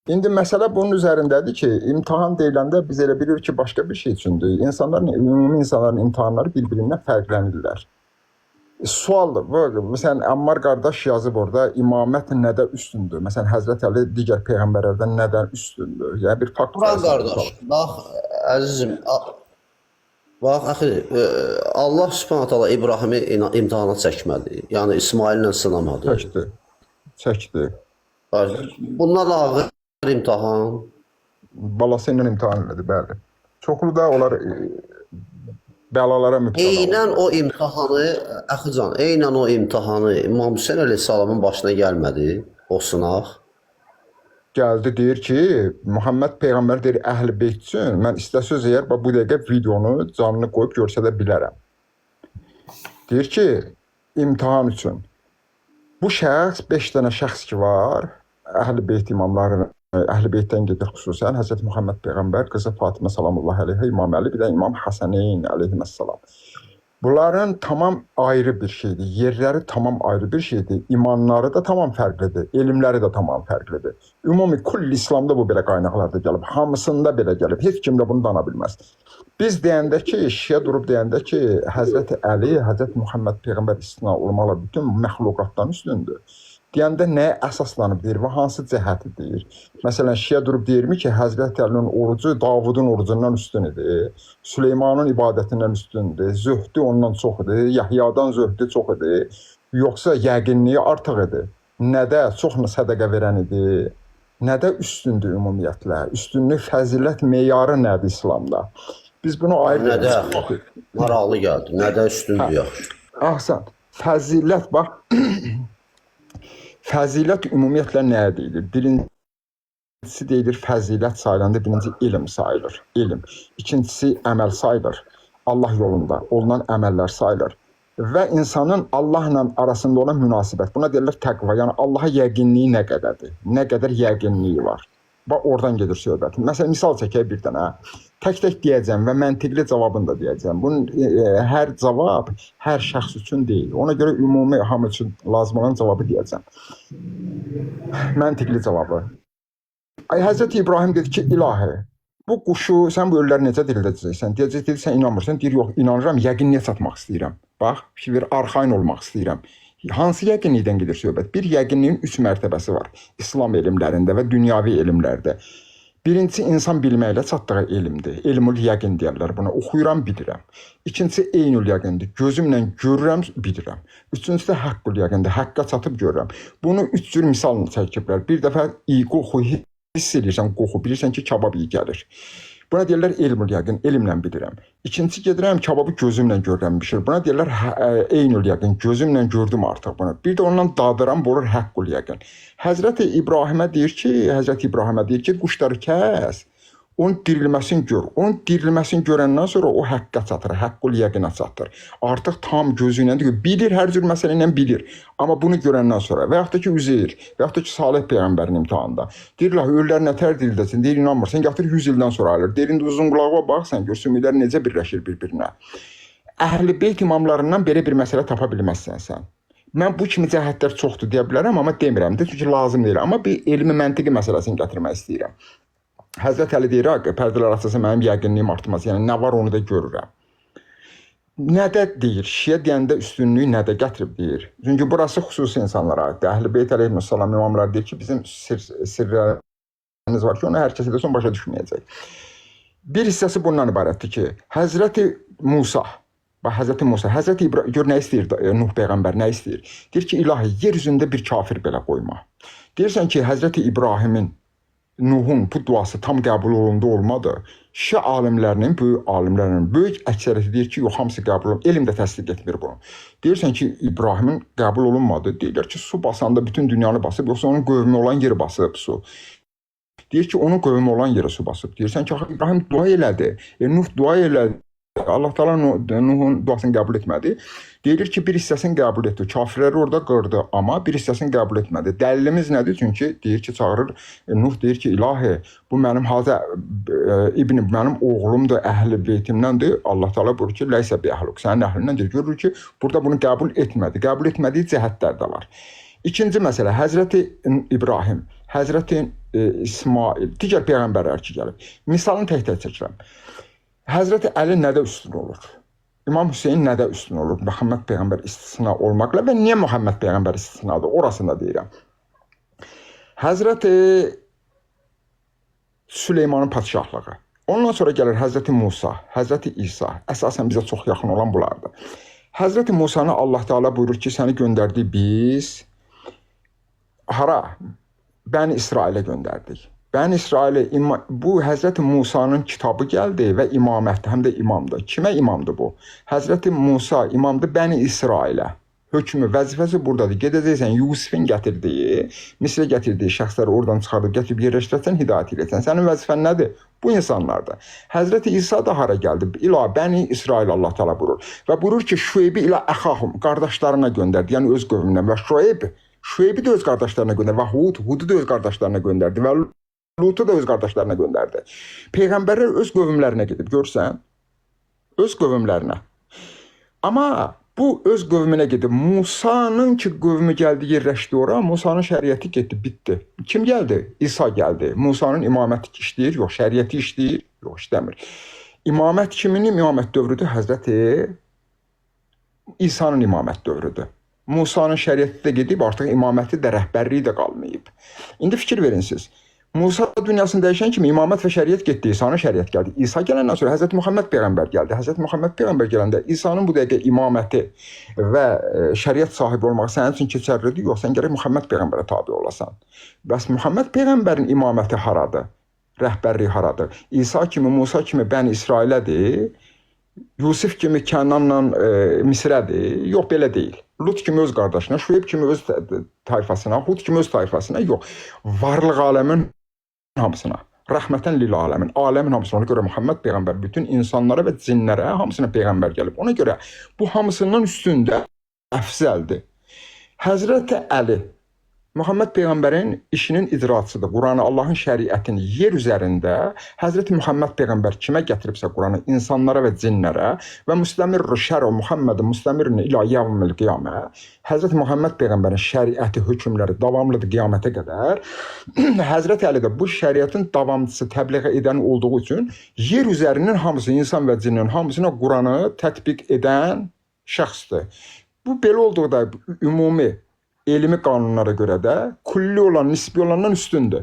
İndi məsələ bunun üzərindədir ki, imtahan deyiləndə biz elə bilirik ki, başqa bir şey üçündür. Ümumi insanların imtahanları bir-birindən fərqlənirlər. Sualdır. Məsələn, Ammar qardaş yazıb orada imamət nədə üstündür? Məsələn, Həzrət Əli digər peyğəmbərlərdən nədən üstündür? Yəni bir fakt. Quran qardaş, bax əzizim, bax axı Allah Subhanahu taala İbrahimi imtahana çəkmədi. Yəni İsmaillə sınamadı. Çəkdi. Bunlar ağır imtahan. Balası ilə imtahan elədi, bəli. Çoxlu da onlar bəlalara mübtəla. Eynən o imtahanı, əxican, eynən o imtahanı İmam Hüseyn əleyhissalamın başına gəlmədi, o sınaq. Gəldi, deyir ki, Muhammed Peyğəmbər deyir, əhl-i beyt üçün, mən istəsəz əgər bu dəqiqə videonu canını qoyub görsədə bilərəm. Deyir ki, imtahan üçün. Bu şəxs, 5 dənə şəxs ki var, əhl-i beyt imamları, əhl-i beytdən gedir xüsusən, Həzrət Muhammed Peyğəmbər, qızı Fatimə salamullahi aleyhə, İmam Əli, bir də İmam Həsəneyn aleyhissalam. Bunların tamam ayrı bir şeydir, yerləri tamam ayrı bir şeydir, imanları da tamam fərqlidir, elmləri də tamam fərqlidir. Ümumi kull İslamda bu belə qaynaqlarda gəlib, hamısında belə gəlib, heç kim də bunu dana bilməz. Biz deyəndə ki, şiə durub deyəndə ki, Həzrət Əli, Həzrət Muhammed Peyğəmbər istina olmaqla bütün məxluqatdan üstündür. Deyəndə nəyə əsaslanıb deyir və hansı cəhəti deyir? Məsələn, şiə durub deyirmi ki, Həzrət Əlinin orucu Davudun orucundan üstün idi, Süleymanın ibadətindən üstündür, zöhdü ondan çox idi, Yahyadan zöhdü çox idi, yoxsa yəqinliyi artıq idi, nədə çox sədəqə verən idi, nədə üstündür ümumiyyətlə, üstünlük, fəzilət meyarı nədir İslamda? Biz bunu ayrı nədə maraqlı gəldi, nədə üstündür yaxşı? Ahsan, fəzilət, bax, fəzilət ümumiyyətlə nəyə deyilir? Birincisi deyilir, fəzilət sayılanda birinci elm sayılır, elm. İkincisi əməl sayılır, Allah yolunda olunan əməllər sayılır. Və insanın Allahla arasında olan münasibət, buna deyirlər təqva, yəni Allaha yəqinliyi nə qədərdir, nə qədər yəqinliyi var. Bax, oradan gedir söhbət. Məsələn, misal çəkək bir dənə, tək-tək deyəcəm və məntiqli cavabını da deyəcəm. Bunun hər cavab hər şəxs üçün deyil. Ona görə ümumi hamı üçün lazım olan cavabı deyəcəm. Məntiqli cavabı. Həzrət İbrahim dedi ki, ilahi, bu quşu, sən bu ölüləri necə dirildəcəksən? Deyəcək, dedi, sən inanmırsan. Deyir, yox, inanıram, yəqinliyə çatmaq istəyirəm. Bax, bir arxain olmaq istəyirəm. Hansı yəqinlikdən gedir söhbət? Bir yəqinliyin 3 mərtəbəsi var İslam elmlərində və dünyavi elmlərdə. Birincisi, insan bilməklə çatdığı elmdir. Elmül yəqin deyərlər buna. Oxuyuram, bilirəm. İkincisi, eynül yəqindir. Gözümlə görürəm, bilirəm. Üçüncüsü də haqqül yəqindir. Haqqa çatıb görürəm. Bunu 3 cür misalını çəkiblər. Bir dəfə iyi qoxu hiss edirsən, qoxu, bilirsən ki, kabab iyi gəlir. Buna deyirlər elmül yəqin, elmlə bilirəm. İkincisi, gedirəm, kababı gözümlə görürəm, bişir. Buna deyirlər eynül yəqin, gözümlə gördüm artıq bunu. Bir də ondan dadıram, bu olur həqqül yəqin. Həzrəti İbrahimə deyir ki, quşları kəs, onun dirilməsini gör. Onun dirilməsini görəndən sonra o həqqə çatır, həqqül yəqinə çatır. Artıq tam gözü ilə deyir, bilir, hər cür məsələ ilə bilir. Amma bunu görəndən sonra, və yaxud da ki, Üzeyir, və yaxud da ki, Salih Peyğəmbərin imtihanında. Deyirlər, ölülər nətər dirildəsin, deyir, inanmırsan, gətir 100 ildən sonra alır. Deyir, indi uzun qulağa bax, sən gör, sümüklər necə birləşir bir-birinə. Əhl-i beyt imamlarından belə bir məsələ tapa bilməzsən sən. Mən bu kimi cəhətlər çoxdur deyə bilərəm, amma demirəm, çünki lazım deyil. Amma bir elmi məntiqi məsələsini gətirmək istəyirəm. Həzrət Əli deyir, pərdələr açılsa mənim yəqinliyim artmaz, yəni nə var onu da görürəm. Nədə deyir, şiə deyəndə üstünlüyü nədə gətirib deyir. Çünki burası xüsusi insanlara aiddir. Əhl-i beyt əleyhissalam imamlar deyir ki, bizim sirrlərimiz var ki, onu hər kəsə desə başa düşməyəcək. Bir hissəsi bundan ibarətdir ki, Həzrəti Musa, Həzrəti İbrahim, gör nə istəyir, Nuh Peyğəmbər nə istəyir? Deyir ki, ilahi, yer üzündə bir kafir belə qoyma. Deyirsən ki, Həzrəti İbrahimin, Nuhun bu duası tam qəbul olundu, olmadı. Şia alimlərinin, böyük əksəriyyəti deyir ki, yox, hamısı qəbul olundu. Elm də təsdiq etmir bunu. Deyirsən ki, İbrahimin qəbul olunmadı. Deyirlər ki, su basanda bütün dünyanı basıb, yoxsa onun qövmü olan yeri basıb su. Deyir ki, onun qövmü olan yeri su basıb. Deyirsən ki, İbrahim dua elədi. Nuh dua elədi. Allah Taala Nuhun duasını qəbul etmədi. Deyilir ki, bir hissəsini qəbul etdi. Kafirləri orada qırdı, amma bir hissəsini qəbul etmədi. Dəlilimiz nədir? Çünki deyir ki, çağırır Nuh deyir ki, ilahi, bu mənim hazə ibnim, mənim oğlumdur, əhli beytimdəndir. Allah Taala buyurur ki, leysə bi əhluk, sənin əhlindən görür ki, burada bunu qəbul etmədi. Qəbul etmədiyi cəhətlər də var. İkinci məsələ, Həzrəti İbrahim, Həzrəti İsmail, digər peyğəmbərlər ki gəlib. Misalını tək-tək çəkirəm. Həzrəti Əli nədə üstün olur? İmam Hüseyin nədə üstün olur? Muhammed peyğəmbər istisna olmaqla və niyə Muhammed peyğəmbər istisnadır? Orasını da deyirəm. Həzrəti Süleymanın padşahlığı. Ondan sonra gəlir Həzrəti Musa, Həzrəti İsa. Əsasən bizə çox yaxın olan bunlardır. Həzrəti Musanı Allah Teala buyurur ki, səni göndərdik biz hara? Bəni İsrailə göndərdik. Bəni İsrailə, bu Həzrəti Musanın kitabı gəldi və imamətdir, həm də imamdır. Kimə imamdır bu? Həzrəti Musa imamdır Bəni İsrailə. Hökmü, vəzifəsi buradadır. Gedəcəksən, Yusifin gətirdiyi, Misrə gətirdiyi şəxsləri oradan çıxardıb, gətirib yerləşdirsən, hidayət edəcəksən. Sənin vəzifən nədir? Bu insanlardır. Həzrəti İsa da hara gəldi? İlə Bəni İsrail Allah Teala buyurur. Və buyurur ki, Şüeybi ilə əxahum, qardaşlarına göndərdi, yəni öz qövmündən. Və Şüeybi də öz qardaşlarına göndərdi. Və Hudu da öz qardaşlarına göndərdi. Və Lutu da öz qardaşlarına göndərdi. Peyğəmbərlər öz qövmlərinə gedib, görsən, öz qövmlərinə. Amma bu öz qövmünə gedib, Musanın ki qövmü gəldi, yerləşdi ora, Musanın şəriəti getdi, bitdi. Kim gəldi? İsa gəldi. Musanın imaməti işləyir, yox, şəriəti işləyir, yox, işləmir. İmamət kiminin imamət dövrüdür? Həzrəti İsa'nın imamət dövrüdür. Musanın şəriəti də gedib, artıq imaməti də, rəhbərliyi də qalmayıb. İndi fikir verin siz. Musa dünyasını dəyişən kimi imamət və şəriət getdi, İsa'nın şəriət gəldi. İsa gələndən sonra Həzrəti Muhammed peyğəmbər gəldi. Həzrəti Muhammed peyğəmbər gələndə İsa'nın bu dəqiqə imaməti və şəriət sahibi olmaq sənin üçün keçərlidir, yox, sən gərək Muhammed peyğəmbərə tabi olasan. Bəs Muhammed peyğəmbərin imaməti haradır? Rəhbərliyi haradır? İsa kimi, Musa kimi Bəni İsrailədir, Yusif kimi Kənanla Misrədir, yox, belə deyil. Lut kimi öz qardaşına, Şüeyb kimi öz tayfasına, Hud kimi öz tayfasına, yox. Varlıq aləmin hamısına, rəhmətən lil aləmin, aləmin hamısına. Ona görə Muhammed peyğəmbər bütün insanlara və cinlərə hamısına peyğəmbər gəlib. Ona görə bu hamısından üstündə əfzəldir. Həzrəti Əli, Muhammed peyğəmbərin işinin icraçıdır. Quranı, Allahın şəriətini yer üzərində Həzrəti Muhammed peyğəmbər kimə gətiribsə Quranı, insanlara və cinlərə və müstəmir şəra Muhammedin müstəmirin ilə yevmil qiyamə, Həzrəti Muhammed peyğəmbərin şəriəti, hökmləri davamlıdır qiyamətə qədər. Həzrəti Əli də bu şəriətin davamçısı, təbliğ edən olduğu üçün yer üzərinin hamısı, insan və cinnin hamısına Quranı tətbiq edən şəxsdir. Bu belə olduqda ümumi elmi qanunlara görə də kulli olan, nisbi olandan üstündür.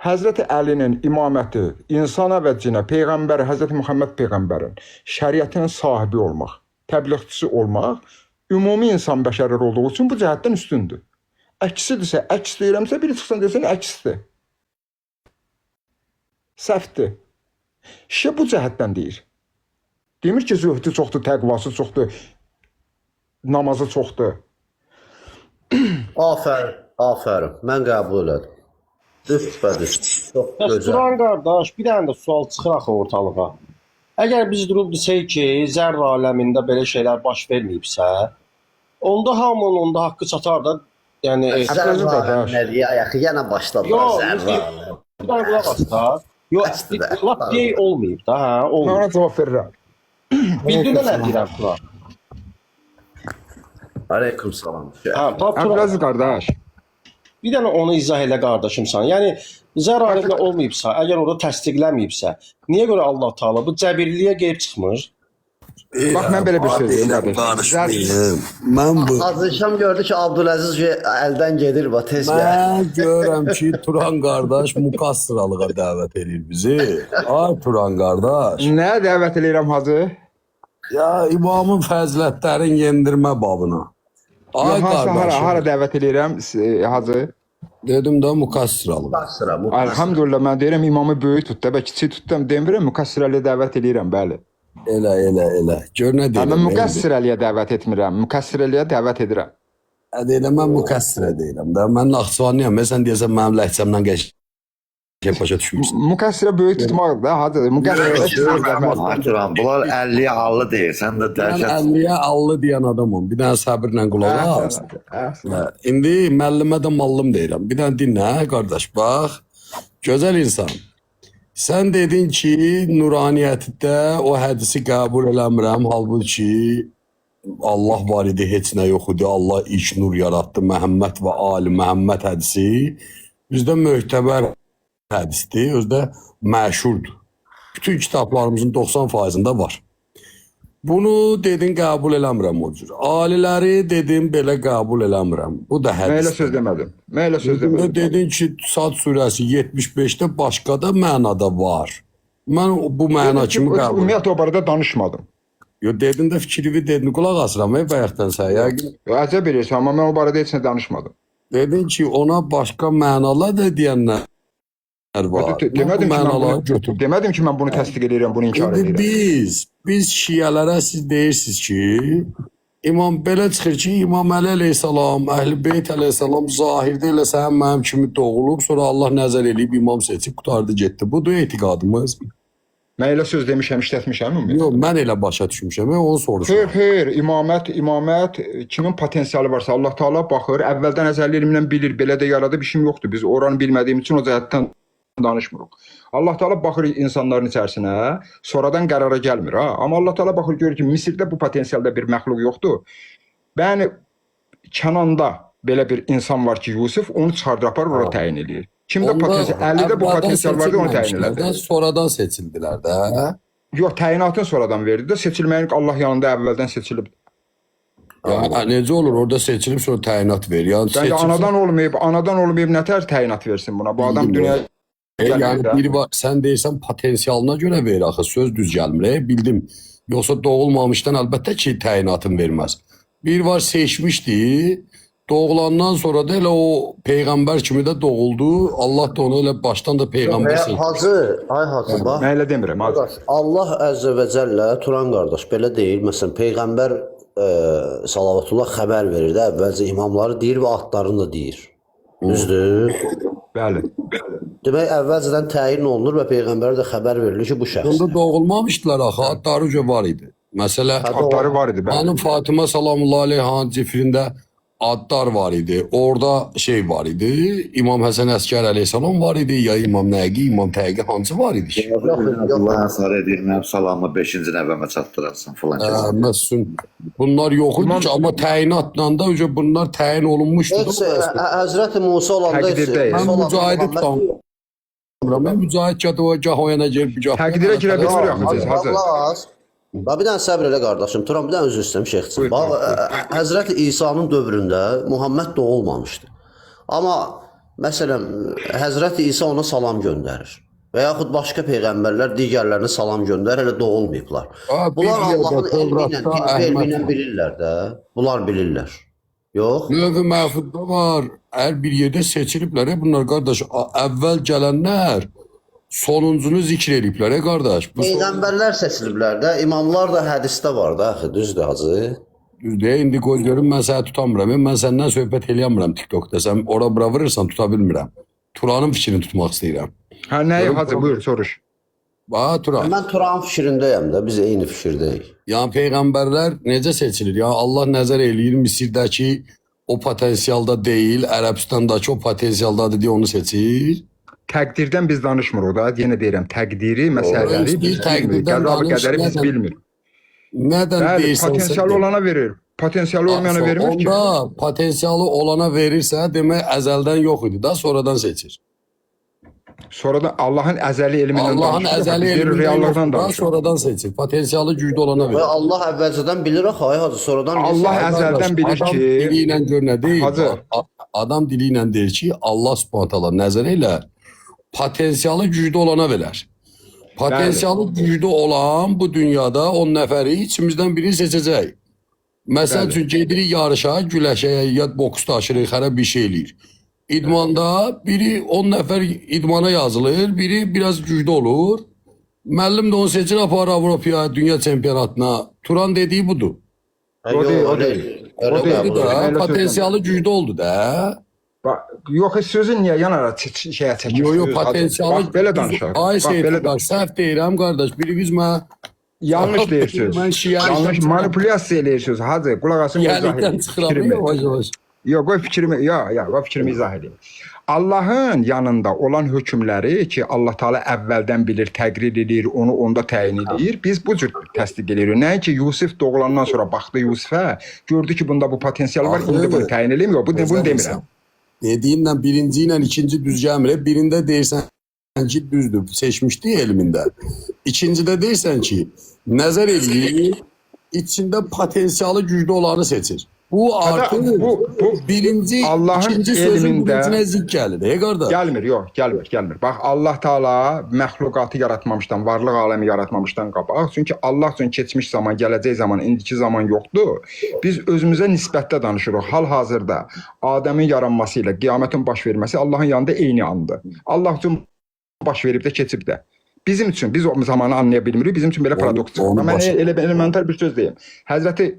Həzrəti Əlinin imaməti insana və cinə, peyğəmbər, Həzrəti Muhammed peyğəmbərin şəriətin sahibi olmaq, təbliğçisi olmaq, ümumi insan bəşərlər olduğu üçün bu cəhətdən üstündür. Əksidirsə, əks deyirəmsə, biri çıxsan desən, əksdir. Səhvdir. Şişə bu cəhətdən deyir. Demir ki, zöhdü çoxdur, təqvası çoxdur, namazı çoxdur. Afərin, afərin. Mən qəbul elədim. Düz düz. Çox gözəl. Turan qardaş, bir dənə də sual çıxır axı ortalığa. Əgər biz durub desək ki, zərr aləmində belə şeylər baş verməyibsə, onda hamının onda haqqı çatar da, yəni Zərr aləmləri ayaqı yenə başladılar zərr aləm. Bir dənə qulaq as da. Yox, lap gey olmayıb da, hə, Mən olmayıb. ona cavab verirəm. Bildin nə deyirəm Turan? Aleyküm salam. Hə, Turan. Əbdüləziz qardaş. Bir dənə onu izah elə qardaşım sən. Yəni zər aləmində olmayıbsa, əgər orada təsdiqləməyibsə, niyə görə Allah Taala bu cəbirliyə qeyb çıxmır? Bax, mən belə bir söz deyim qardaş. Mən bu Azərşam gördü ki, Abdüləziz əldən gedir, bax tez gəl. mən görürəm ki, Turan qardaş Mukassıralığa dəvət edir bizi. Ay Turan qardaş. Nə dəvət edirəm hacı? Ya imamın fəzilətlərin yendirmə babına. Ay qardaşım. Hara dəvət edirəm hacı? Dedim də Mukassıralığa. Mukassıra. Elhamdülillah, mən deyirəm imamı böyük tut da, kiçik tutdum, demirəm, Mukassirəliyə dəvət edirəm, bəli. Elə. Gör nə deyirəm. Mən Mukassirəliyə dəvət etmirəm, Mukassirəliyə dəvət edirəm. Deyirəm, mən Mukassirə deyirəm də. Mən Naxçıvanlıyam. Məsələn deyəsən mənim ləhcəmdən başa düşmürsün. Müqəssirə böyük tutmaq da, hacı. Müqəssirə Ay Turan, bunlar 50'ye allı değil. Sen de Ben dəhşət 50'ye allı diyen adamım. Bir tane sabırla kulak as. Əsla. İndi müəllimə də mallım deyirəm. Bir dənə dinlə qardaş, bax. Gözəl insan. Sən dedin ki, nuraniyyətdə o hədisi qəbul eləmirəm. Halbuki Allah var idi, heç nə yox idi. Allah ilk nur yaratdı. Məhəmməd və Ali Məhəmməd hədisi bizdə möhtəbər hədisdir. Özdə məşhurdur. Bütün kitablarımızın 90%'ində var. Bunu dedin qəbul eləmirəm o cür. Aliləri dedim belə qəbul eləmirəm. Bu da Mən elə hədis. söz demədim. Mən elə söz Bunda demədim. dedin ki, Sad surəsi 75'də başqa da mənada var. Mən bu məna kimi qəbul. Ümumiyyətlə o barədə danışmadım. Yo dedin də fikrimi dedin, qulaq asıram bayaqdan sən. Yəqin Əcəb eləyirsən, amma mən o barədə heç nə danışmadım. dedin ki, ona başqa mənalar da deyənlər var. Demədim ki, mən mənaları bunu götür. demədim ki, mən bunu təsdiq edirəm, bunu inkar İndi edirəm. biz şiələrə siz deyirsiniz ki, İmam belə çıxır ki, İmam Əli əleyhissalam, Əhl-i Beyt əleyhissalam zahirdə elə sən mənim kimi doğulub, sonra Allah nəzər eləyib imam seçib qutardı getdi. Budur etiqadımız. Mən elə söz demişəm, işlətmişəm ümumiyyətlə. Yox, mən elə başa düşmüşəm, mən onu soruşuram. Xeyr, imamət kimin potensialı varsa Allah Taala baxır, əvvəldən əzəli elmlə bilir, belə də yaradıb işim yoxdur. Biz oranı bilmədiyimiz üçün o cəhətdən danışmırıq. Allah Taala baxır insanların içərisinə, sonradan qərara gəlmir ha. Amma Allah Taala baxır görür ki, Misirdə bu potensialda bir məxluq yoxdur. Yəni Kənanda belə bir insan var ki, Yusuf onu çıxardır aparır, ora təyin eləyir. Kimdə potensial, Əlidə bu potensial vardı, onu təyin elədi. Sonradan seçildilər də. Yox, təyinatını sonradan verdi də, seçilməyin Allah yanında əvvəldən seçilib. Ya necə olur? Orada seçilib sonra təyinat verir. Yəni Bəli, anadan olmayıb nə tər təyinat versin buna? Bu adam dünyaya yəni biri var, sən deyirsən potensialına görə verir axı. Söz düz gəlmir. Bildim. Yoxsa doğulmamışdan əlbəttə ki, təyinatını verməz. Bir var seçmişdi. Doğulandan sonra da elə o peyğəmbər kimi də doğuldu. Allah da onu elə başdan da peyğəmbər seçdi. Hacı, bax. Mən elə demirəm, hacı. Allah Əzzə və Cəllə Turan qardaş belə deyir. Məsələn, Peyğəmbər salavatullah xəbər verir də, əvvəlcə imamları deyir və atlarını da deyir. Düzdür? Bəli. Demək, əvvəlcədən təyin olunur və Peyğəmbərə də xəbər verilir ki, bu şəxs. Onda doğulmamışdılar axı. Adları uca var idi. Məsələ, Adları var idi, bəli. Hanım Fatıma sallallahu aleyhi han cifrində adlar var idi. Orada şey var idi. İmam Həsən Əskər əleyhissalam var idi. Ya İmam Nəqi, İmam Təqi hansı var idi ki? Allah əsar edir, mənim salamı 5-ci nəvəmə çatdırarsın filan. Məsələn, bunlar yox idi ki, amma təyinatla da uca bunlar təyin olunmuşdu. Heç Həzrəti Musa olanda Təqdirdə Mən mücahidi tutamıram. Mən mücahid gah o yana gelib, gah Təqdirə girə bilmirik hacı. Bir dənə səbr elə qardaşım. Turan, bir dənə özür istəyirəm şeyxçi. Həzrəti İsa'nın dövründə Muhammed doğulmamışdı. Amma məsələn, Həzrəti İsa ona salam göndərir. Və yaxud başqa peyğəmbərlər digərlərinə salam göndərir, elə doğulmayıblar. Bunlar Allahın elmi ilə bilirlər də. Bunlar bilirlər. Yox. Növü məhfudda var. Hər bir yerdə seçiliblər. Bunlar qardaş, əvvəl gələnlər sonuncunu zikr ediblər, qardaş. Peyğəmbərlər seçiliblər də, imamlar da hədisdə var da, axı, düzdür hacı. Düzdür, indi qoy görüm, mən səni tutamıram. Mən səndən söhbət eləyəmirəm TikTokda. Sən ora bura vurursan, tuta bilmirəm. Turanın fikrini tutmaq istəyirəm. Hə, nəyi hacı, buyur, soruş. Bax, Turan. Mən Turanın fikrindəyəm də, biz eyni fikirdəyik. Yəni peyğəmbərlər necə seçilir? Yəni Allah nəzər eləyir Misirdəki o potensialda deyil, Ərəbistandakı o potensialdadır deyə onu seçir. Təqdirdən biz danışmırıq da. Yenə deyirəm, təqdiri, məsələləri biz bilmirik. Qəza qədəri biz bilmirik. Nədən deyirsən? Potensialı olana verir. Potensialı olmayana vermir ki. Onda potensialı olana verirsə, demək əzəldən yox idi da, sonradan seçir. Sonradan Allahın əzəli elmindən Allahın əzəli elmindən reallıqdan yox da, danışır. sonradan seçir. Potensialı güclü olana Və verir. Allah əvvəlcədən bilir axı, ay hacı, sonradan Allah əzəldən bilir Adam ki, dili ilə gör nə deyir? Hacı. Adam dili ilə deyir ki, Allah Subhanahu taala nəzər elə potensialı güclü olana verər. Potensialı güclü olan bu dünyada 10 nəfəri içimizdən biri seçəcək. Məsəl üçün gedirik yarışa, güləşəyə, ya boks daşırıq, hərə bir şey eləyir. İdmanda biri 10 nəfər idmana yazılır, biri biraz güclü olur. Müəllim də onu seçir, aparır Avropaya, dünya çempionatına. Turan dediyi budur. O deyil. Dedi də, potensialı güclü oldu da. Yox, sözü niyə yanara şeyə çəkirsiniz? Yo yo potensialı. Bax, belə danışaq. Ay Bax, belə Seyfullah, səhv deyirəm qardaş. Biriniz mən yanlış deyirsiniz. Mən şiar Yanlış manipulyasiya eləyirsiniz. Hacı, qulaq asın, izah yerlikdən edin. çıxıram yavaş yavaş. Yox, qoy fikrimi, qoy fikrimi izah edeyim. Allahın yanında olan hökmləri ki, Allah Taala əvvəldən bilir, təqrir edir, onu onda təyin edir. Biz bu cür təsdiq edirik. Nəinki Yusif doğulandan sonra baxdı Yusifə, gördü ki, bunda bu potensial var, Axı, indi bunu təyin eləyim. Bunu demirəm. Dediyinlə birinci ilə ikinci düz gəlmir. Birində deyirsən ki, düzdür, seçmişdi elmində. İkincidə deyirsən ki, nəzər eləyir, içində potensialı güclü olanı seçir. Bu artıq bu birinci, Allahın ikinci sözün elmində birincine zik gəlir. Qardaş. Gəlmir. Bax, Allah Taala məxluqatı yaratmamışdan, varlıq aləmi yaratmamışdan qabaq. Çünki Allah üçün keçmiş zaman, gələcək zaman, indiki zaman yoxdur. Biz özümüzə nisbətdə danışırıq. Hal-hazırda Adəmin yaranması ilə qiyamətin baş verməsi Allahın yanında eyni andır. Allah üçün baş verib də keçib də. Bizim üçün, biz o zamanı anlaya bilmirik. Bizim üçün belə paradoks çıxır. Mən elə elementar bir söz deyim. Həzrəti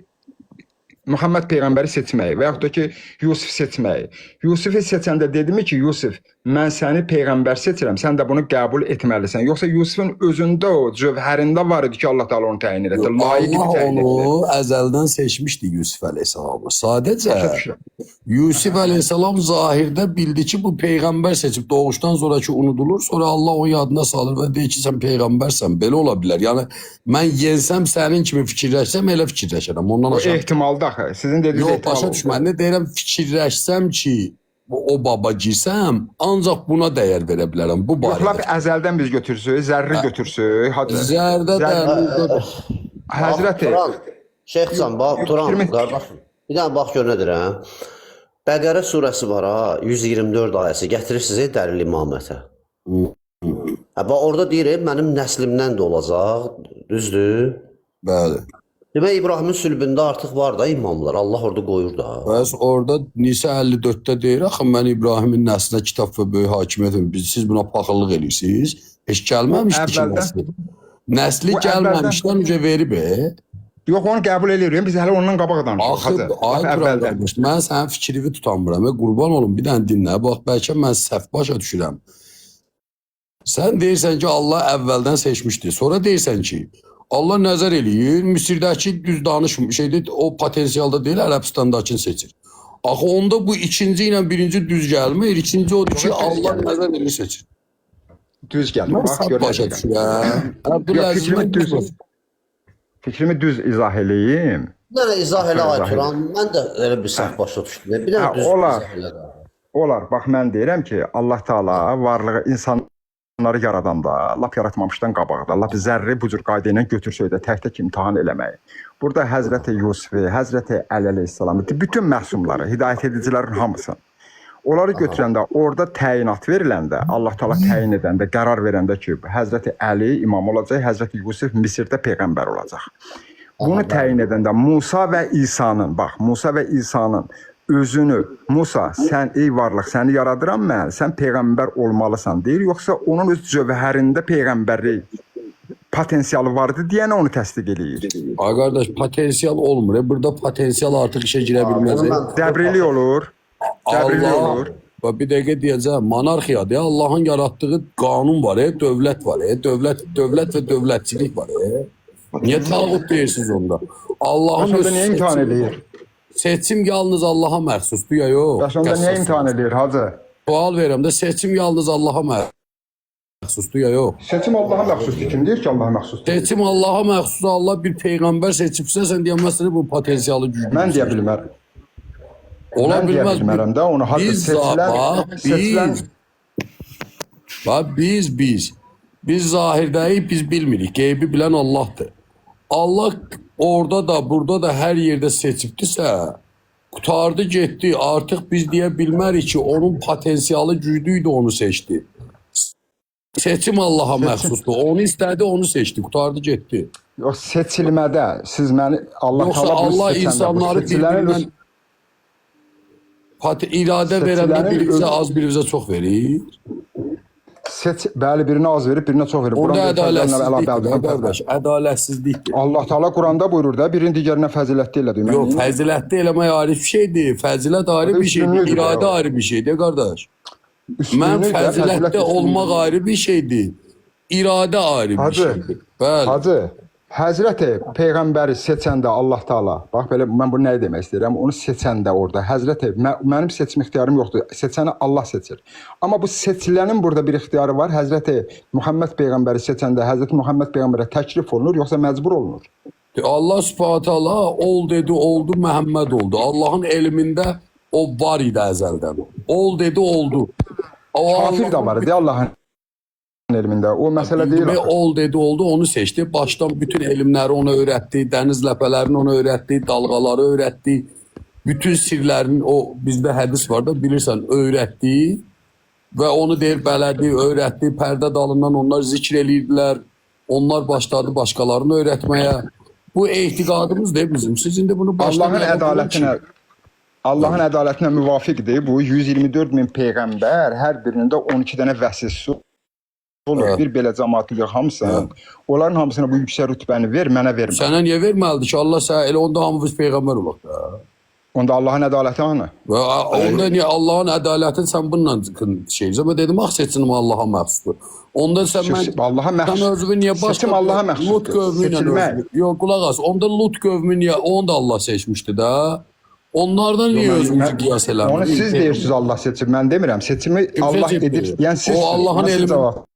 Muhammed Peyğəmbəri seçməyi və yaxud da ki, Yusuf seçməyi. Yusufi seçəndə dedimi ki, Yusuf, mən səni Peyğəmbər seçirəm, sən də bunu qəbul etməlisən. Yoxsa Yusufun özündə o, cövhərində var idi ki, Allah Taala onu təyin edir. Allah onu əzəldən seçmişdi Yusuf Əleyhisselamı. Sadəcə Yusuf Əleyhisselam zahirdə bildi ki, bu Peyğəmbər seçib doğuşdan sonraki unudulur. Sonra Allah o yadına salır və deyir ki, sən Peyğəmbərsən. Belə ola bilər. Yəni, mən yensəm sənin kimi fikirləşsəm, elə fikirləşərəm. Ondan aşağı. Ehtimalda axı. Sizin dediyiniz Yox, ehtimal. başa düşmə. Nə deyirəm, fikirləşsəm ki, o baba girsəm, ancaq buna dəyər verə bilərəm. Bu Yox, lap barədə. əzəldən biz götürsük, zərri götürsük. Zərdə Həzrəti. Şeyxcan, bax, Turan, qardaşım. Bir dənə bax gör nə deyirəm. Bəqərə surəsi var ha, 124 ayəsi. Gətirirsiniz dəlil imamətə. Bax, orada deyir, mənim nəslimdən də olacaq, düzdür? Bəli. Demək, İbrahimin sülbündə artıq var da imamlar, Allah orada qoyur da. Bəs orada Nisa 54-də deyir, axı mən İbrahimin nəslinə kitab və böyük hakimiyyət siz buna paxıllıq edirsiniz. Heç gəlməmişdi ki nəsli. Nəsli gəlməmişdən öncə verib. Yox, onu qəbul edirik. Biz hələ ondan qabaq danışırıq. Axı, ay qardaş, mən sənin fikrini tutamıram. Qurban olum, bir dənə dinlə. Bax, bəlkə mən səhv başa düşürəm. Sən deyirsən ki, Allah əvvəldən seçmişdi. Sonra deyirsən ki, Allah nəzər eləyir, Misirdəki düz danışmış, o potensialda deyil, Ərəbistandakini seçir. Axı onda bu ikinci ilə birinci düz gəlmir, ikinci odur ki, Allah nəzər eləyir seçir. Düz gəlmir, bax, görəcəkəm. Fikrimi düz izah eləyim. Bir dənə izah elə, ay Turan, mən də elə bir səhv başa düşdüm. Bir dənə düz izah elə. Olar, bax, mən deyirəm ki, Allah Taala varlığı insanları yaradanda, lap yaratmamışdan qabaqda, lap zərri bu cür qayda ilə götürsəydə tək-tək imtahan eləməyi. Burada Həzrəti Yusufi, Həzrəti Əli əleyhissalamı, bütün məsumları, hidayət edicilərin hamısını, onları götürəndə, orada təyinat veriləndə, Allah Taala təyin edəndə, qərar verəndə ki, Həzrəti Əli imam olacaq, Həzrəti Yusuf Misirdə peyğəmbər olacaq. Bunu təyin edəndə Musa və İsa'nın, bax, Musa və İsa'nın özünü, Musa, sən ey varlıq, səni yaradıram mən, sən peyğəmbər olmalısan deyir, yoxsa onun öz cövhərində peyğəmbərlik potensialı vardı deyənə onu təsdiq eləyir. Ay qardaş, potensial olmur. Burada potensial artıq işə girə bilməz. Dəbrilik olur. Allah, bir dəqiqə deyəcəm, monarxiyadır. Allahın yaratdığı qanun var, dövlət var, dövlət və dövlətçilik var. Niyə tağut deyirsiniz onda? Allahın Bəs onda niyə imtihan edir? Seçim yalnız Allaha məxsusdur ya yox? Bəs onda niyə imtihan edir, hacı? Sual verirəm də, seçim yalnız Allaha məxsusdur ya yox? Seçim Allaha məxsusdur. Kim deyir ki, Allaha məxsusdur? Seçim Allaha məxsusdur. Allah bir peyğəmbər seçibsə, sən deyəməzsən bu potensialı güclü. Mən deyə bilmərəm. Ola bilməz. Bilmərəm də onu Biz zahirdəyik, biz bilmirik. Qeybi bilən Allahdır. Allah orada da, burada da hər yerdə seçibdirsə, qutardı, getdi. Artıq biz deyə bilmərik ki, onun potensialı güclüydü, onu seçdi. Seçim Allaha məxsusdur. Onu istədi, onu seçdi. Qutardı, getdi. Yox, seçilmədə siz məni Yoxsa Allah insanları bir-birindən iradə verəndə birinizə az, birinizə çox verir. bəli, birinə az verib, birinə çox verib. Onda Quran ədalətsizlikdir qardaş. Ədalətsizlikdir. Allah Taala Quranda buyurur da, birinin digərinə fəzilətli elə demək. Yox, fəzilətli eləmək ayrı bir şeydir. Fəzilət ayrı bir şeydir. Üstünlüdür, İradə ya. ayrı bir şeydir qardaş. Mən Üstünlük və fəzilətdə fəzilət olmaq ayrı bir şeydir. İradə ayrı bir Hacı, şeydir. Bəli. Hacı, Həzrəti Peyğəmbəri seçəndə Allah Taala, bax belə mən bunu nə demək istəyirəm? Onu seçəndə orada Həzrəti mənim seçmə ixtiyarım yoxdur. Seçəni Allah seçir. Amma bu seçilənin burada bir ixtiyarı var. Həzrəti Muhammed Peyğəmbəri seçəndə Həzrəti Muhammed Peyğəmbərə təklif olunur, yoxsa məcbur olunur? Allah Subhanahu taala ol dedi, oldu, Məhəmməd oldu. Allahın elmində o var idi əzəldən. Ol dedi, oldu. O Kafir də var idi Allahın elmində. O məsələ deyil. Ve ol dedi, oldu, onu seçti. Baştan bütün elmləri ona öyrətdi, dəniz ləpələrini ona öyrətdi, dalğaları öyrətdi. Bütün sirlərin o bizdə hədis var da bilirsən öyrətdi və onu deyir bələdi, öyrətdi. Pərdə dalından onlar zikr eləyirdilər. Onlar başladı başqalarını öyrətməyə. Bu etiqadımız da bizim. Siz indi bunu başdan Allahın ədalətinə müvafiqdir. Bu 124 min peyğəmbər, hər birində 12 dənə vəsisi olur. Evet. Bir belə cəmaatı yığ hamısını. Onların hamısına bu yüksək rütbəni ver, mənə vermə. Sənə niyə verməlidir ki? Allah sənə elə onda hamımız peyğəmbər olaq da. Onda Allahın ədaləti hanı? Və onda niyə Allahın ədalətini sən bununla şeycə mən dedim ax seçinim Allaha məxsusdur. Onda sən Allaha sən məxsus. özünü niyə başqa Seçim Allaha Lut məxsusdur. qövmü ilə Seçilmək. yox qulaq as. Onda Lut qövmü niyə onu da Allah seçmişdi də. Onlardan niyə özünüzü qiyas eləmirsiniz? Onu siz deyirsiniz Allah seçib. Mən demirəm. Seçimi Allah edir. Yəni siz o Allahın nasıl elmi. cavab?